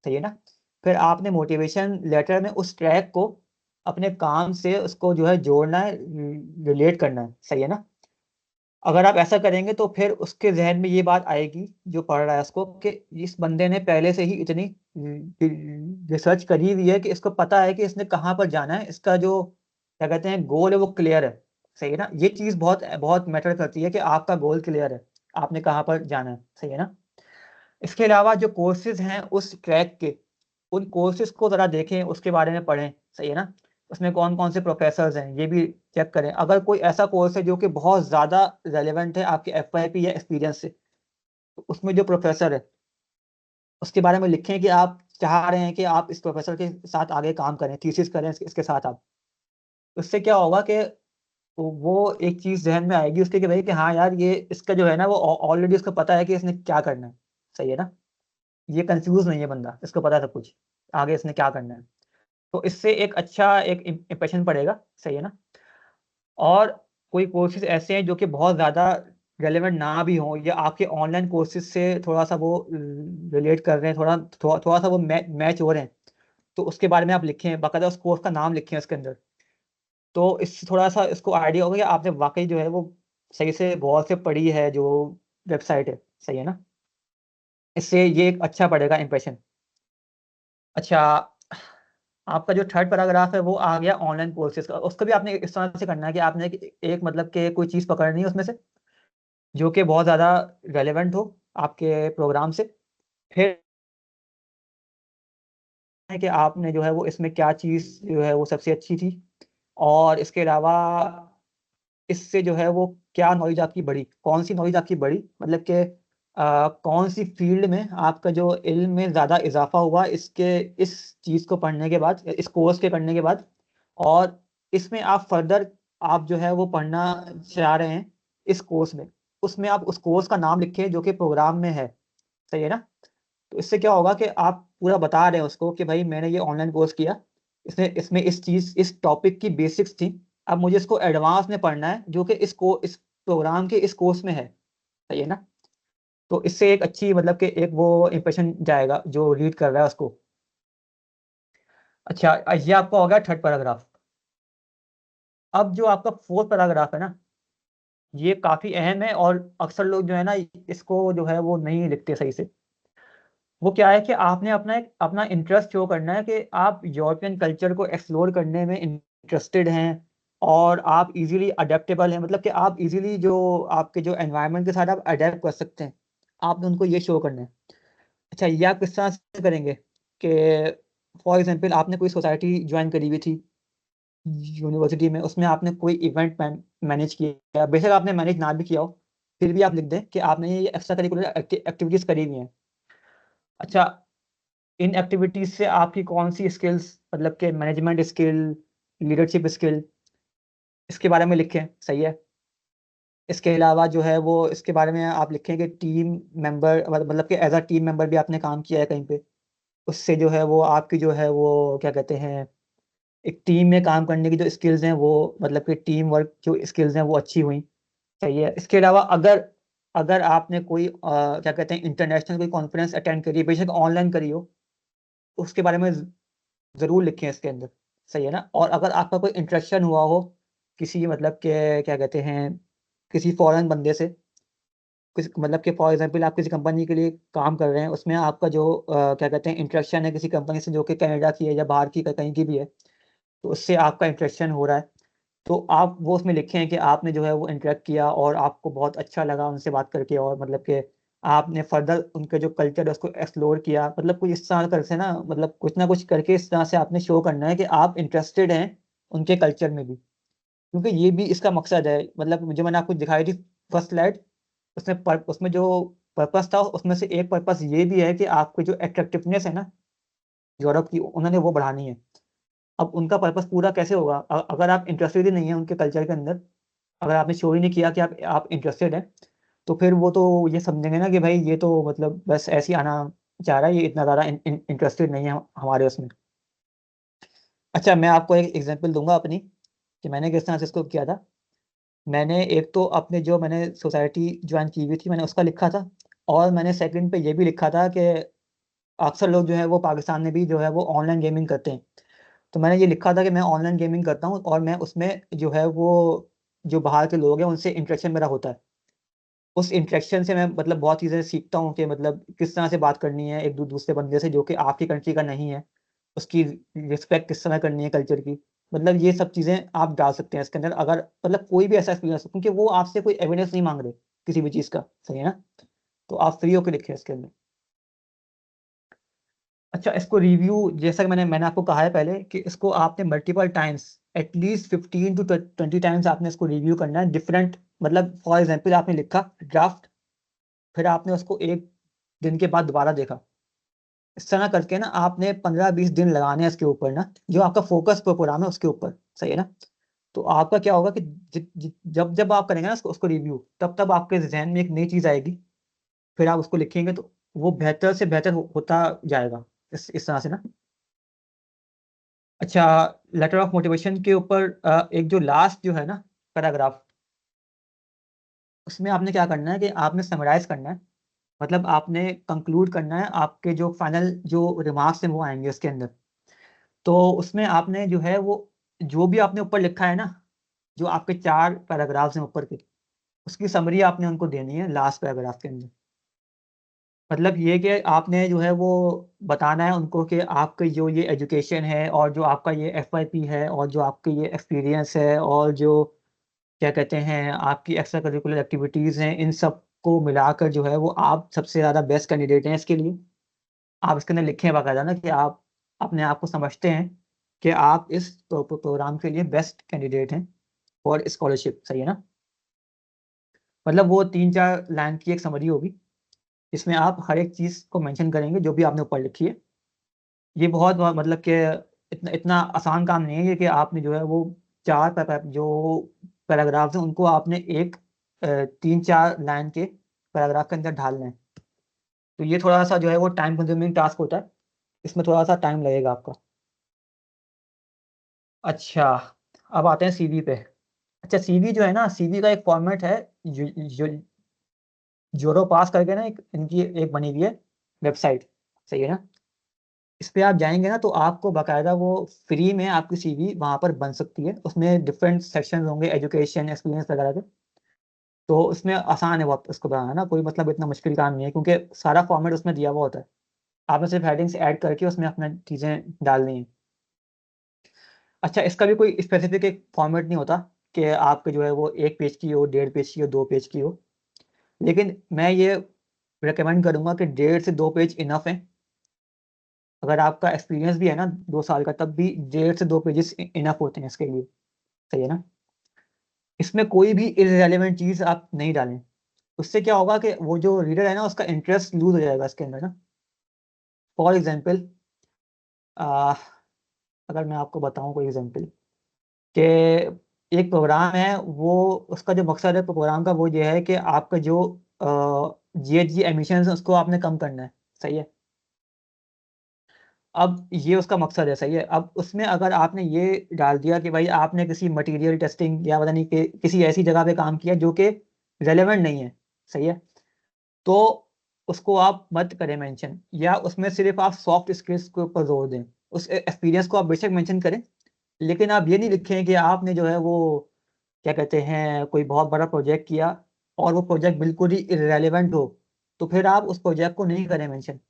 सही है ना? फिर आपने मोटिवेशन लेटर में उस ट्रैक को अपने काम से उसको जो है जोड़ना है, रिलेट करना है। सही है ना? अगर आप ऐसा करेंगे तो फिर उसके जहन में ये बात आएगी जो पढ़ रहा है उसको, कि इस बंदे ने पहले से ही इतनी रिसर्च करी हुई है कि इसको पता है कि इसने कहाँ पर जाना है, इसका जो क्या कहते हैं गोल है वो क्लियर है। सही है ना? ये चीज़ बहुत बहुत मैटर करती है कि आपका गोल क्लियर है, आपने कहाँ पर जाना है। सही है ना? इसके अलावा जो कोर्सेज हैं उस ट्रैक के, उन कोर्सेज को ज़रा देखें, उसके बारे में पढ़ें। सही है ना? उसमें कौन कौन से प्रोफेसर्स हैं ये भी चेक करें। अगर कोई ऐसा कोर्स है जो कि बहुत ज़्यादा रेलेवेंट है आपके एफवाईपी या एक्सपीरियंस से, तो उसमें जो प्रोफेसर है उसके बारे में लिखें कि आप चाह रहे हैं कि आप इस प्रोफेसर के साथ आगे काम करें, थीसिस करें इसके साथ आप। उससे क्या होगा कि वो एक चीज़ जहन में आएगी उसके कि भाई कि हाँ यार, ये इसका जो है ना वो ऑलरेडी उसको पता है कि इसने क्या करना है। सही है ना? ये कंफ्यूज नहीं है बंदा, इसको पता है सब कुछ आगे इसने क्या करना है। तो इससे एक अच्छा एक इम्प्रेशन पड़ेगा। सही है ना? और कोई कोर्सेज ऐसे हैं जो कि बहुत ज़्यादा रेलेवेंट ना भी हों, या आपके ऑनलाइन कोर्सेज से थोड़ा सा वो रिलेट कर रहे हैं, थोड़ा सा वो मैच हो रहे हैं, तो उसके बारे में आप लिखें, बाकायदा उस कोर्स का नाम लिखें उसके अंदर। तो इससे थोड़ा सा इसको आइडिया होगा कि आपने वाकई जो है वो सही से गौर से पढ़ी है जो वेबसाइट है। सही है ना? इससे ये एक अच्छा पड़ेगा इम्प्रेशन। अच्छा, आपका जो थर्ड पैराग्राफ है वो आ गया ऑनलाइन कोर्सेज का। उसको भी आपने इस तरह से करना है कि आपने एक मतलब के कोई चीज़ पकड़नी है उसमें से जो कि बहुत ज़्यादा रेलेवेंट हो, आपके प्रोग्राम से। फिर है कि आपने जो है वो इसमें क्या चीज़ जो है वो सबसे अच्छी थी, और इसके अलावा इससे जो है वो क्या नॉलेज आपकी बढ़ी, कौन सी नॉलेज आपकी बढ़ी, मतलब कि कौन सी फील्ड में आपका जो इल्म में ज़्यादा इजाफा हुआ इसके, इस चीज़ को पढ़ने के बाद, इस कोर्स के करने के बाद। और इसमें आप फर्दर आप जो है वो पढ़ना चाह रहे हैं इस कोर्स में, उसमें आप उस कोर्स का नाम लिखें जो कि प्रोग्राम में है। सही है ना? तो इससे क्या होगा कि आप पूरा बता रहे हैं उसको कि भाई मैंने ये ऑनलाइन कोर्स किया, इसमें इसमें इस चीज़, इस टॉपिक की बेसिक्स थी, अब मुझे इसको एडवांस में पढ़ना है जो कि इस प्रोग्राम के इस कोर्स में है। सही है ना? तो इससे एक अच्छी, मतलब कि एक वो इंप्रेशन जाएगा जो रीड कर रहा है उसको। अच्छा, ये आपका हो गया थर्ड पैराग्राफ। अब जो आपका फोर्थ पैराग्राफ है ना, ये काफ़ी अहम है, और अक्सर लोग जो है ना इसको जो है वो नहीं लिखते सही से। वो क्या है कि आपने अपना इंटरेस्ट शो करना है कि आप यूरोपियन कल्चर को एक्सप्लोर करने में इंटरेस्टेड हैं, और आप इजीली अडेप्टेबल हैं, मतलब कि आप इजीली जो आपके जो एनवायरनमेंट के साथ आप अडेप्ट कर सकते हैं, आपने उनको ये शो करना है। अच्छा, ये आप किस तरह से करेंगे कि फॉर एग्जांपल आपने कोई सोसाइटी ज्वाइन करी हुई थी यूनिवर्सिटी में, उसमें आपने कोई इवेंट मैनेज किया, बेशक आपने मैनेज ना भी किया हो, फिर भी आप लिख दें कि आपने ये एक्स्ट्रा करिकुलर एक्टिविटीज़ करी हुई हैं। अच्छा, इन एक्टिविटीज से आपकी कौन सी स्किल्स, मतलब के मैनेजमेंट स्किल, लीडरशिप स्किल, इसके बारे में लिखें। सही है? इसके अलावा जो है वो इसके बारे में आप लिखें कि टीम मेंबर, मतलब कि एज अ टीम मेंबर भी आपने काम किया है कहीं पे, उससे जो है वो आपकी जो है वो क्या कहते हैं, एक टीम में काम करने की जो स्किल्स हैं वो, मतलब कि टीम वर्क जो स्किल्स हैं वो अच्छी हुई। सही है? इसके अलावा अगर अगर आपने कोई क्या कहते हैं इंटरनेशनल कोई कॉन्फ्रेंस अटेंड करी है, बेशक ऑनलाइन करी हो, उसके बारे में ज़रूर लिखें इसके अंदर। सही है ना? और अगर आपका कोई इंटरेक्शन हुआ हो किसी, मतलब के क्या कहते हैं, किसी फॉरेन बंदे से, किसी मतलब कि फॉर एग्जांपल आप किसी कंपनी के लिए काम कर रहे हैं, उसमें आपका जो क्या कहते हैं इंटरेक्शन है किसी कंपनी से जो कि कनाडा की है या बाहर की कहीं की भी है, तो उससे आपका इंटरेक्शन हो रहा है, तो आप वो उसमें लिखें कि आपने जो है वो इंटरेक्ट किया और आपको बहुत अच्छा लगा उनसे बात करके, और मतलब कि आपने फर्दर उनके जो कल्चर है उसको एक्सप्लोर किया, मतलब कुछ इस तरह कर से ना, मतलब कुछ ना कुछ करके इस तरह से आपने शो करना है कि आप इंटरेस्टेड हैं उनके कल्चर में भी, क्योंकि ये भी इसका मकसद है। मतलब जो मैंने आपको दिखाई थी फर्स्ट स्लाइड, उसमें जो पर्पस था उसमें से एक पर्पस ये भी है कि आपकी जो अट्रैक्टिवनेस है ना यूरोप की, उन्होंने वो बढ़ानी है। अब उनका पर्पस पूरा कैसे होगा अगर आप इंटरेस्टेड ही नहीं है उनके कल्चर के अंदर, अगर आपने शो ही नहीं किया कि आप इंटरेस्टेड हैं, तो फिर वो तो ये समझेंगे ना कि भाई ये तो मतलब बस ऐसे ही आना चाह रहा है, ये इतना ज़्यादा इंटरेस्टेड नहीं है हमारे उसमें। अच्छा, मैं आपको एक एग्जांपल दूंगा अपनी कि मैंने किस तरह से इसको किया था। मैंने एक तो अपने जो मैंने सोसाइटी ज्वाइन की हुई थी मैंने उसका लिखा था, और मैंने सेकंड पे ये भी लिखा था कि अक्सर लोग जो है वो पाकिस्तान में भी जो है वो ऑनलाइन गेमिंग करते हैं। तो मैंने ये लिखा था कि मैं ऑनलाइन गेमिंग करता हूँ, और मैं उसमें जो है वो जो बाहर के लोग हैं उनसे इंटरेक्शन मेरा होता है। उस इंटरेक्शन से मैं मतलब बहुत चीज़ें सीखता हूँ कि मतलब किस तरह से बात करनी है एक दूसरे बंदे से जो कि आपकी कंट्री का नहीं है, उसकी रिस्पेक्ट किस तरह करनी है कल्चर की। मतलब ये सब चीज़ें आप डाल सकते हैं इसके अंदर, अगर मतलब कोई भी ऐसा एक्सपीरियंस, क्योंकि वो आपसे कोई एविडेंस नहीं मांग रहे किसी भी चीज़ का। सही है ना? तो आप फ्री होकर लिखें इसके अंदर। अच्छा, इसको रिव्यू, जैसा कि मैंने आपको कहा है पहले कि इसको आपने multiple times, at least 15 to 20 times आपने इसको रिव्यू करना है डिफरेंट, मतलब फॉर एग्जांपल आपने लिखा ड्राफ्ट, फिर आपने उसको एक दिन के बाद दोबारा देखा, इस तरह करके ना आपने 15-20 दिन लगाने हैं इसके ऊपर ना, जो आपका फोकस प्रोग्राम है उसके ऊपर। सही है ना? तो आपका क्या होगा कि जब जब आप करेंगे ना उसको रिव्यू, तब तब आपके जहन में एक नई चीज़ आएगी, फिर आप उसको लिखेंगे तो वो बेहतर से बेहतर होता जाएगा इस तरह से ना। अच्छा, लेटर ऑफ मोटिवेशन के ऊपर एक जो लास्ट जो है ना पैराग्राफ, उसमें आपने क्या करना है कि आपने समराइज करना है, मतलब आपने कंक्लूड करना है, आपके जो फाइनल जो रिमार्क्स हैं वो आएंगे उसके अंदर। तो उसमें आपने जो है वो जो भी आपने ऊपर लिखा है ना, जो आपके 4 पैराग्राफ्स हैं ऊपर के, उसकी समरी आपने उनको देनी है लास्ट पैराग्राफ के अंदर। मतलब ये कि आपने जो है वो बताना है उनको कि आपकी जो ये एजुकेशन है, और जो आपका ये एफवाईपी है, और जो आपके ये एक्सपीरियंस है, और जो क्या कहते हैं आपकी एक्स्ट्रा करिकुलर एक्टिविटीज़ हैं, इन सब को मिलाकर जो है वो आप सबसे ज़्यादा बेस्ट कैंडिडेट हैं इसके लिए। आप इसके अंदर लिखें बाकायदा ना कि आप अपने आप को समझते हैं कि आप इस प्रोग्राम के लिए बेस्ट कैंडिडेट हैं फॉर स्कॉलरशिप, सही है ना। मतलब वो 3-4 लाइन की एक समरी होगी, इसमें आप हर एक चीज़ को मेंशन करेंगे जो भी आपने ऊपर लिखी है। ये बहुत बहुत मतलब कि इतना इतना आसान काम नहीं है ये कि आपने जो है वो 4 जो पैराग्राफ्स हैं उनको आपने एक 3-4 लाइन के पैराग्राफ के अंदर ढालना है। तो ये थोड़ा-सा जो है वो टाइम कंज्यूमिंग टास्क होता है, इसमें थोड़ा-सा टाइम लगेगा आपका। अच्छा, अब आते हैं सीवी पे। अच्छा, सीवी जो है ना, सीवी का एक फॉर्मेट है जो जो ज़ोरो पास करके ना, एक इनकी एक बनी हुई है वेबसाइट, सही है ना? इस पे आप जाएँगे ना तो आपको बाकायदा वो फ्री में आपकी सीवी वहाँ पर बन सकती है। उसमें डिफरेंट सेक्शंस होंगे, एजुकेशन, एक्सपीरियंस वगैरह के। तो उसमें आसान है बहुत उसको बनाना ना, कोई मतलब इतना मुश्किल काम नहीं है क्योंकि सारा फॉर्मेट उसमें दिया हुआ होता है। आपने सिर्फ हेडिंग्स ऐड करके उसमें अपना चीज़ें डालनी है। अच्छा, इसका भी कोई स्पेसिफिक एक फॉर्मेट नहीं होता कि आपके जो है वो 1 पेज की हो, 1.5 पेज की हो, 2 पेज की हो। लेकिन मैं ये रिकमेंड करूँगा कि 1.5 से 2 पेज इनफ है। अगर आपका एक्सपीरियंस भी है ना 2 साल का, तब भी 1.5 से 2 पेजेस इनफ होते हैं इसके लिए, सही है ना? इसमें कोई भी इर्रेलेवेंट चीज़ आप नहीं डालें। उससे क्या होगा कि वो जो रीडर है ना उसका इंटरेस्ट लूज़ हो जाएगा इसके अंदर ना। फॉर एग्ज़ाम्पल अ, अगर मैं आपको बताऊँ कोई एग्ज़ाम्पल कि एक प्रोग्राम है, वो उसका जो मकसद है प्रोग्राम का वो ये है कि आपका जो जीएचजी एमिशंस है उसको आपने कम करना है, सही है? अब ये उसका मकसद है, सही है? अब उसमें अगर आपने ये डाल दिया कि भाई आपने किसी मटीरियल टेस्टिंग या पता नहीं कि किसी ऐसी जगह पे काम किया जो कि रेलेवेंट नहीं है, सही है? तो उसको आप मत करें मेंशन, या उसमें सिर्फ़ आप सॉफ्ट स्किल्स के ऊपर ज़ोर दें। उस एक्सपीरियंस को आप बेशक मेंशन करें, लेकिन आप ये नहीं लिखें कि आपने जो है वो क्या कहते हैं, कोई बहुत बड़ा प्रोजेक्ट किया और वो प्रोजेक्ट बिल्कुल ही इर्रेलेवेंट हो, तो फिर आप उस प्रोजेक्ट को नहीं करें मेंशन।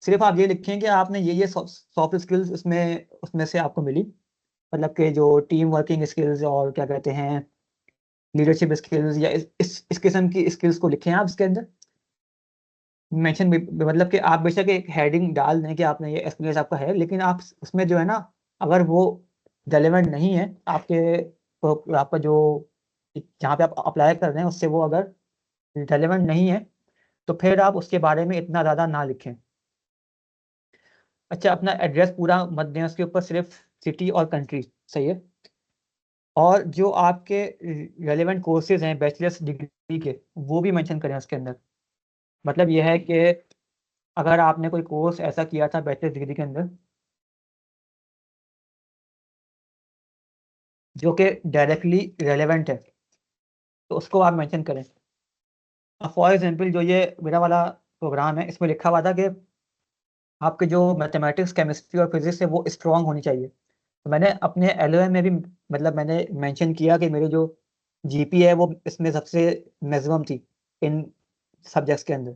सिर्फ़ आप ये लिखें कि आपने ये सॉफ्ट स्किल्स उसमें उसमें से आपको मिली, मतलब कि जो टीम वर्किंग स्किल्स और क्या कहते हैं, लीडरशिप स्किल्स या इस किस्म की स्किल्स को लिखें आप इसके अंदर। मेंशन भी मतलब कि आप बेशक एक हेडिंग डाल दें कि आपने ये एक्सपीरियंस आपका है, लेकिन आप उसमें जो है ना, अगर वो रेलेवेंट नहीं है आपके आपका जो जहाँ पे आप अप्लाई कर रहे हैं उससे वो अगर रेलेवेंट नहीं है, तो फिर आप उसके बारे में इतना ज़्यादा ना लिखें। अच्छा, अपना एड्रेस पूरा मत दें उसके ऊपर, सिर्फ़ सिटी और कंट्री, सही है? और जो आपके रेलेवेंट कोर्सेज़ हैं बैचलर्स डिग्री के, वो भी मेंशन करें उसके अंदर। मतलब ये है कि अगर आपने कोई कोर्स ऐसा किया था बैचलर्स डिग्री के अंदर, जो कि डायरेक्टली रेलेवेंट है, तो उसको आप मेंशन करें। फॉर एग्ज़ाम्पल जो ये मेरा वाला प्रोग्राम है, इसमें लिखा हुआ था कि आपके जो मैथमेटिक्स, केमिस्ट्री और फिज़िक्स है वो स्ट्रॉन्ग होनी चाहिए। तो मैंने अपने एलओएम में भी मतलब मैंने मेंशन किया कि मेरी जो जीपीए है वो इसमें सबसे मैक्सिमम थी इन सब्जेक्ट्स के अंदर।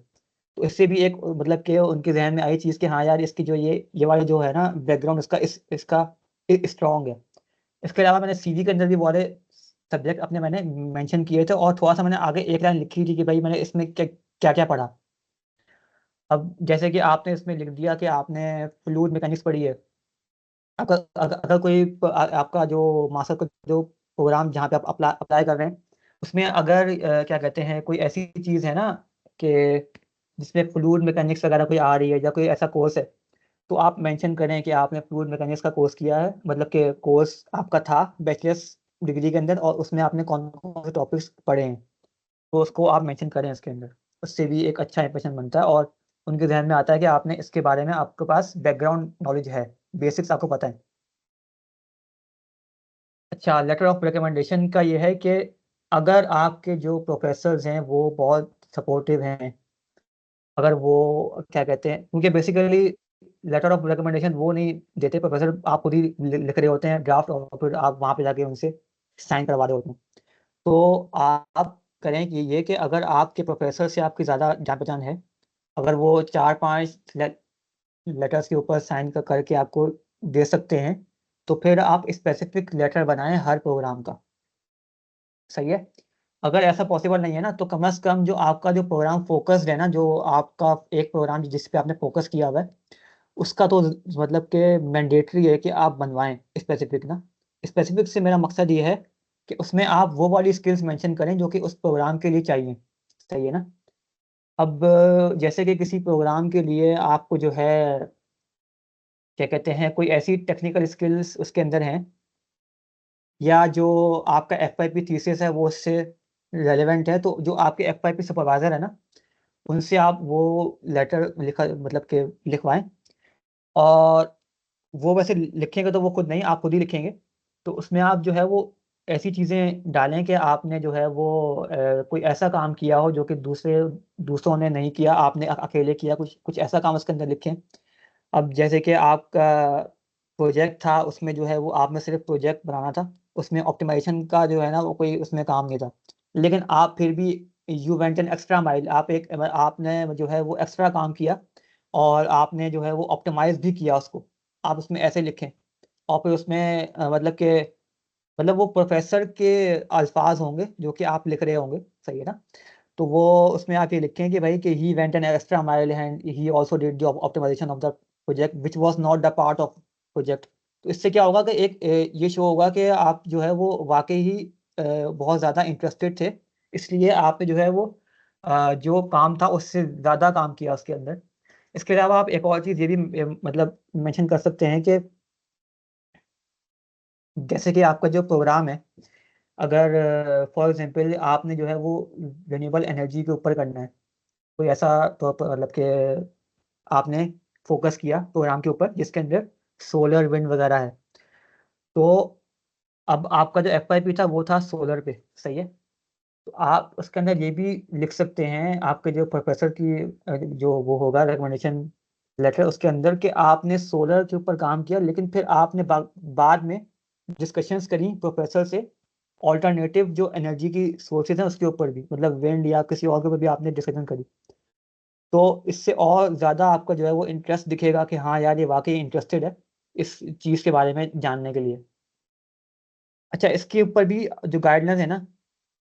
तो इससे भी एक मतलब कि उनके ज़हन में आई चीज़ कि हाँ यार, इसकी जो ये वाला जो है ना बैकग्राउंड इसका इसका स्ट्रॉन्ग है। इसके अलावा मैंने सीवी के अंदर भी वो वाले सब्जेक्ट अपने मैंने मेंशन किए थे, और थोड़ा-सा मैंने आगे एक लाइन लिखी थी कि भाई मैंने इसमें क्या-क्या पढ़ा। अब जैसे कि आपने इसमें लिख दिया कि आपने फ्लूइड मैकेनिक्स पढ़ी है। अगर अगर कोई आपका जो मास्टर का जो प्रोग्राम जहाँ पे आप अप्लाई कर रहे हैं, उसमें अगर क्या कहते हैं, कोई ऐसी चीज़ है ना कि जिसमें फ्लूइड मैकेनिक्स वगैरह कोई आ रही है या कोई ऐसा कोर्स है, तो आप मेंशन करें कि आपने फ्लूइड मैकेनिक्स का कोर्स किया है, मतलब कि कोर्स आपका था बैचलर्स डिग्री के अंदर और उसमें आपने कौन-कौन से टॉपिक्स पढ़े हैं। तो उसको आप मेंशन करें इसके अंदर। उससे भी एक अच्छा इंप्रेशन बनता है और उनके ज़हन में आता है कि आपने इसके बारे में आपके पास बैकग्राउंड नॉलेज है, बेसिक्स आपको पता है। अच्छा, लेटर ऑफ रिकमेंडेशन का ये है कि अगर आपके जो प्रोफ़ेसर्स हैं वो बहुत सपोर्टिव हैं, अगर वो क्या कहते हैं, क्योंकि बेसिकली लेटर ऑफ रिकमेंडेशन वो नहीं देते प्रोफ़ेसर, आप खुद ही लिख रहे होते हैं ड्राफ्ट और फिर आप वहाँ पे जाके उनसे साइन करवा रहे होते हैं। तो आप करें कि ये कि अगर आपके प्रोफ़ेसर से आपकी ज़्यादा जान-पहचान है, अगर वो 4-5 लेटर्स के ऊपर साइन करके आपको दे सकते हैं, तो फिर आप स्पेसिफ़िक लेटर बनाएँ हर प्रोग्राम का, सही है? अगर ऐसा पॉसिबल नहीं है ना, तो कम से कम जो आपका जो प्रोग्राम फोकस्ड है ना, जो आपका एक प्रोग्राम जिस पे आपने फोकस किया हुआ है, उसका तो मतलब कि मैंडेटरी है कि आप बनवाएं स्पेसिफिक ना। स्पेसिफिक से मेरा मकसद ये है कि उसमें आप वो वाली स्किल्स मेंशन करें जो कि उस प्रोग्राम के लिए चाहिए। सही है ना। अब जैसे कि किसी प्रोग्राम के लिए आपको जो है क्या कहते हैं, कोई ऐसी टेक्निकल स्किल्स उसके अंदर हैं, या जो आपका FYP थीसिस है वो उससे रेलेवेंट है, तो जो आपके FYP सुपरवाइजर है ना, उनसे आप वो लेटर लिखा मतलब कि लिखवाएं। और वो वैसे लिखेंगे तो वो खुद नहीं, आप खुद ही लिखेंगे। तो उसमें आप जो है वो ऐसी चीज़ें डालें कि आपने जो है वो कोई ऐसा काम किया हो जो कि दूसरों ने नहीं किया, आपने अकेले किया, कुछ कुछ ऐसा काम उसके अंदर लिखें। अब जैसे कि आपका प्रोजेक्ट था, उसमें जो है वो आपने सिर्फ प्रोजेक्ट बनाना था, उसमें ऑप्टिमाइजेशन का जो है ना वो कोई उसमें काम नहीं था, लेकिन आप फिर भी you went an extra mile, आपने जो है वो एक्स्ट्रा काम किया, और आपने जो है वो ऑप्टिमाइज भी किया उसको। आप उसमें ऐसे लिखें। और फिर उसमें मतलब वो प्रोफेसर के अल्फाज होंगे जो कि आप लिख रहे होंगे। सही है ना। तो वो उसमें आप ये लिखें कि भाई कि he went an extra mile and he also did the optimization of the project which was not the part of project. तो इससे क्या होगा कि ये शो होगा कि आप जो है वो वाकई ही बहुत ज़्यादा इंटरेस्टेड थे, इसलिए आपने जो है वो जो काम था उससे ज़्यादा काम किया उसके अंदर। इसके अलावा आप एक और चीज़ ये भी मतलब मेंशन कर सकते हैं कि जैसे कि आपका जो प्रोग्राम है, अगर फॉर एग्जांपल आपने जो है वो रिन्यूएबल एनर्जी के ऊपर करना है, कोई ऐसा तो मतलब कि आपने फोकस किया प्रोग्राम के ऊपर जिसके अंदर सोलर विंड वगैरह है, तो अब आपका जो FYP था वो था सोलर पे। सही है। तो आप उसके अंदर ये भी लिख सकते हैं, आपके जो प्रोफेसर की जो वो होगा रिकमेंडेशन लेटर, उसके अंदर कि आपने सोलर के ऊपर काम किया, लेकिन फिर आपने बाद में डिस्कशंस करी प्रोफेसर से ऑल्टरनेटिव जो एनर्जी की सोर्सेज हैं उसके ऊपर भी, मतलब विंड या किसी और के ऊपर भी आपने डिस्कशन करी। तो इससे और ज़्यादा आपका जो है वो इंटरेस्ट दिखेगा कि हाँ यार ये वाकई इंटरेस्टेड है इस चीज़ के बारे में जानने के लिए। अच्छा, इसके ऊपर भी जो गाइडलाइंस है ना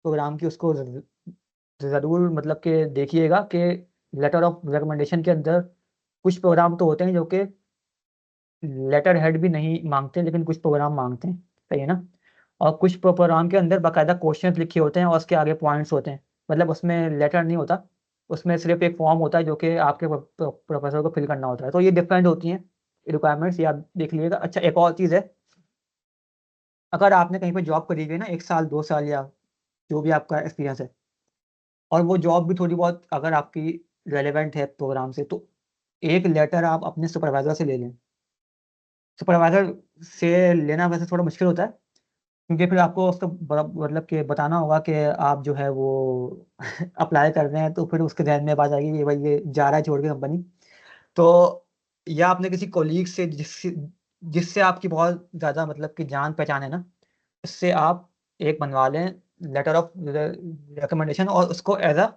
प्रोग्राम की, उसको ज़रूर मतलब कि देखिएगा कि लेटर ऑफ रिकमेंडेशन के अंदर कुछ प्रोग्राम तो होते हैं जो कि लेटर हेड भी नहीं मांगते, लेकिन कुछ प्रोग्राम मांगते हैं। सही है ना। और कुछ प्रोग्राम के अंदर बाकायदा क्वेश्चंस लिखे होते हैं और उसके आगे पॉइंट्स होते हैं, मतलब उसमें लेटर नहीं होता, उसमें सिर्फ एक फॉर्म होता है जो कि आपके प्रोफेसर को फिल करना होता है। तो ये डिफरेंट होती हैं रिक्वायरमेंट्स, ये आप देख लीजिएगा। अच्छा, एक और चीज़ है, अगर आपने कहीं पर जॉब करी हुई है ना 1 साल 2 साल या जो भी आपका एक्सपीरियंस है, और वो जॉब भी थोड़ी बहुत अगर आपकी रेलेवेंट है प्रोग्राम से, तो एक लेटर आप अपने सुपरवाइज़र से ले लें। सुपरवाइज़र से लेना वैसे थोड़ा मुश्किल होता है, क्योंकि फिर आपको उसको मतलब कि बताना होगा कि आप जो है वो अप्लाई कर रहे हैं, तो फिर उसके ज़हन में बात आएगी कि भाई ये जा रहा है छोड़ के कंपनी। तो या आपने किसी कोलीग से जिससे जिससे आपकी बहुत ज़्यादा मतलब कि जान पहचान है ना, उससे आप एक बनवा लें लेटर ऑफ रिकमेंडेशन, और उसको एज अ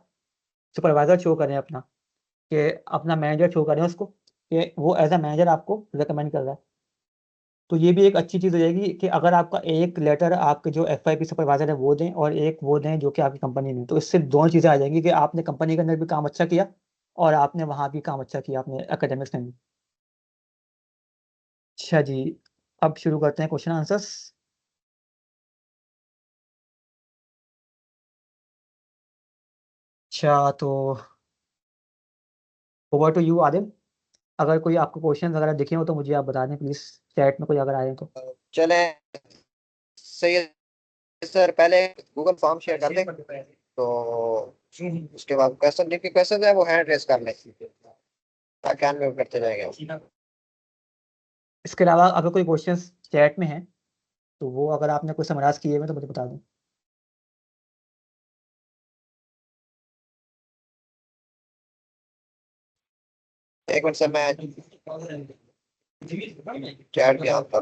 सुपरवाइज़र शो करें अपना, कि अपना मैनेजर शो करें उसको कि वो एज अ मैनेजर आपको रिकमेंड कर रहा है। तो ये भी एक अच्छी चीज़ हो जाएगी कि अगर आपका एक लेटर आपके जो FYP सुपरवाइज़र है वो दें, और एक वो दें जो कि आपकी कंपनी में, तो इससे दोनों चीज़ें आ जाएंगी कि आपने कंपनी के अंदर भी काम अच्छा किया, और आपने वहाँ भी काम अच्छा किया अपने एकेडमिक्स में भी। अच्छा जी, अब शुरू करते हैं क्वेश्चन आंसर्स। अच्छा, तो ओवर टू यू आदिल। अगर कोई आपको क्वेश्चन वगैरह दिखे हो तो मुझे आप बता दें प्लीज़, चैट में कोई अगर आए तो। चले, सही है सर। पहले गूगल फॉर्म शेयर कर दें, तो उसके बाद क्वेश्चन जिनके क्वेश्चन है वो हैंड रेस कर लें, ताकि अनम्यूट करते जाएंगे। इसके अलावा अगर कोई क्वेश्चन चैट में है, तो वो अगर आपने कोई समराइज़ किए हुए तो मुझे बता दें। एक मिनट सर, मैं चैट भी ऑन कर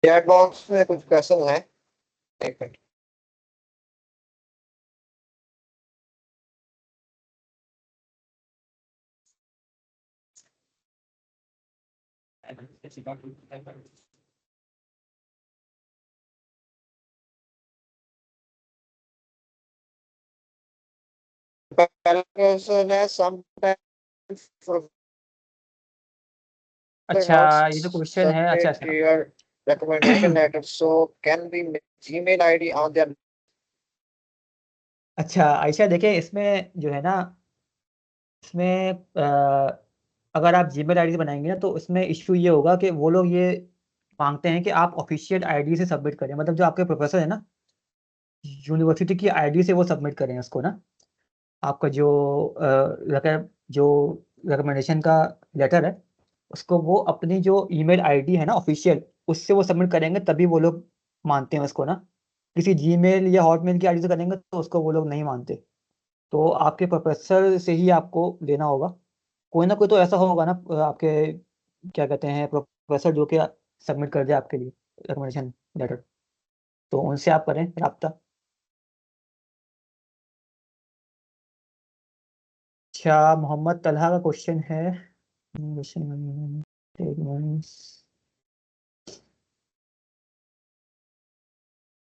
चैट बॉक्स में कुछ क्वेश्चन है, एक मिनट। पहला क्वेश्चन है sometimes अच्छा, ये जो क्वेश्चन है, अच्छा submit अच्छा। your recommendation letter, so can we Gmail ID on their अच्छा आयशा, देखिए इसमें जो है ना, इसमें अगर आप जीमेल आईडी से बनाएंगे ना, तो इसमें इश्यू ये होगा कि वो लोग ये मांगते हैं कि आप ऑफिशियल आईडी से सबमिट करें, मतलब जो आपके प्रोफेसर है ना, यूनिवर्सिटी की आईडी से वो सबमिट करें उसको ना। आपका जो जो रिकमेंडेशन का लेटर है, उसको वो अपनी जो ईमेल आईडी है ना ऑफिशियल, उससे वो सबमिट करेंगे, तभी वो लोग मानते हैं उसको ना। किसी जीमेल या हॉटमेल की आईडी से करेंगे तो उसको वो लोग नहीं मानते। तो आपके प्रोफेसर से ही आपको लेना होगा। कोई ना कोई तो ऐसा होगा ना, आपके क्या कहते हैं, प्रोफेसर, जो कि सबमिट कर दे आपके लिए रिकमेंडेशन लेटर। तो उनसे आप करें रब्ता। अच्छा, मोहम्मद तलहा का क्वेश्चन है।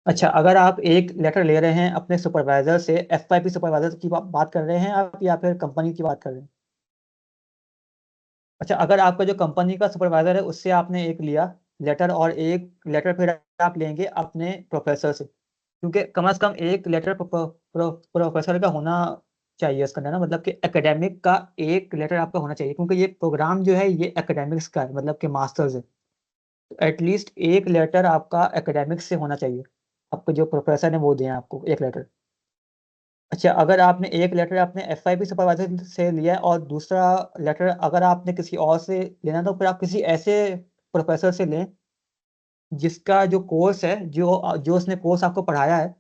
अच्छा, अगर आप एक लेटर ले रहे हैं अपने सुपरवाइजर से, एफवाईपी सुपरवाइजर की बात कर रहे हैं आप, या फिर कंपनी की बात कर रहे हैं? अच्छा, अगर आपका जो कंपनी का सुपरवाइजर है उससे आपने एक लिया लेटर, और एक लेटर फिर आप लेंगे अपने प्रोफेसर से, क्योंकि कम से कम एक लेटर प्रोफेसर का होना चाहिए इसका ना, मतलब कि एकेडमिक का एक लेटर आपका होना चाहिए, क्योंकि ये प्रोग्राम जो है ये एकेडमिक्स का है, मतलब कि मास्टर्स है। एटलीस्ट एक लेटर आपका एकेडमिक्स से होना चाहिए, आपको जो प्रोफेसर ने वो दिया है आपको एक लेटर। अच्छा, अगर आपने एक लेटर अपने एफआईपी सुपरवाइजर से लिया है, और दूसरा लेटर अगर आपने किसी और से लेना, तो फिर आप किसी ऐसे प्रोफेसर से लें जिसका जो कोर्स है, जो जो उसने कोर्स आपको पढ़ाया है,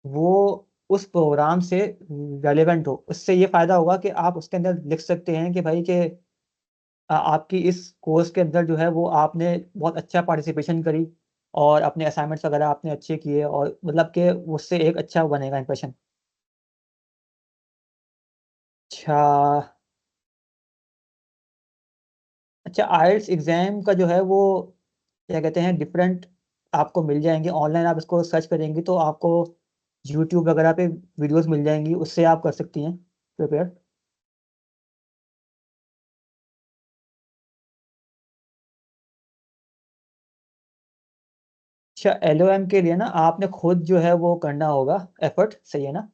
वो उस प्रोग्राम से रेलेवेंट हो। उससे ये फायदा होगा कि आप उसके अंदर लिख सकते हैं कि भाई कि आपकी इस कोर्स के अंदर जो है वो आपने बहुत अच्छा पार्टिसिपेशन करी, और अपने असाइनमेंट्स वगैरह आपने अच्छे किए, और मतलब कि उससे एक अच्छा बनेगा इंप्रेशन। अच्छा। अच्छा, आइल्स एग्जाम का जो है वो क्या कहते हैं, डिफरेंट आपको मिल जाएंगे ऑनलाइन। आप इसको सर्च करेंगे तो आपको यूट्यूब वगैरह पे वीडियोस मिल जाएंगी, उससे आप कर सकती हैं प्रिपेयर। अच्छा, एलओएम के लिए ना आपने खुद जो है वो करना होगा एफर्ट, सही है ना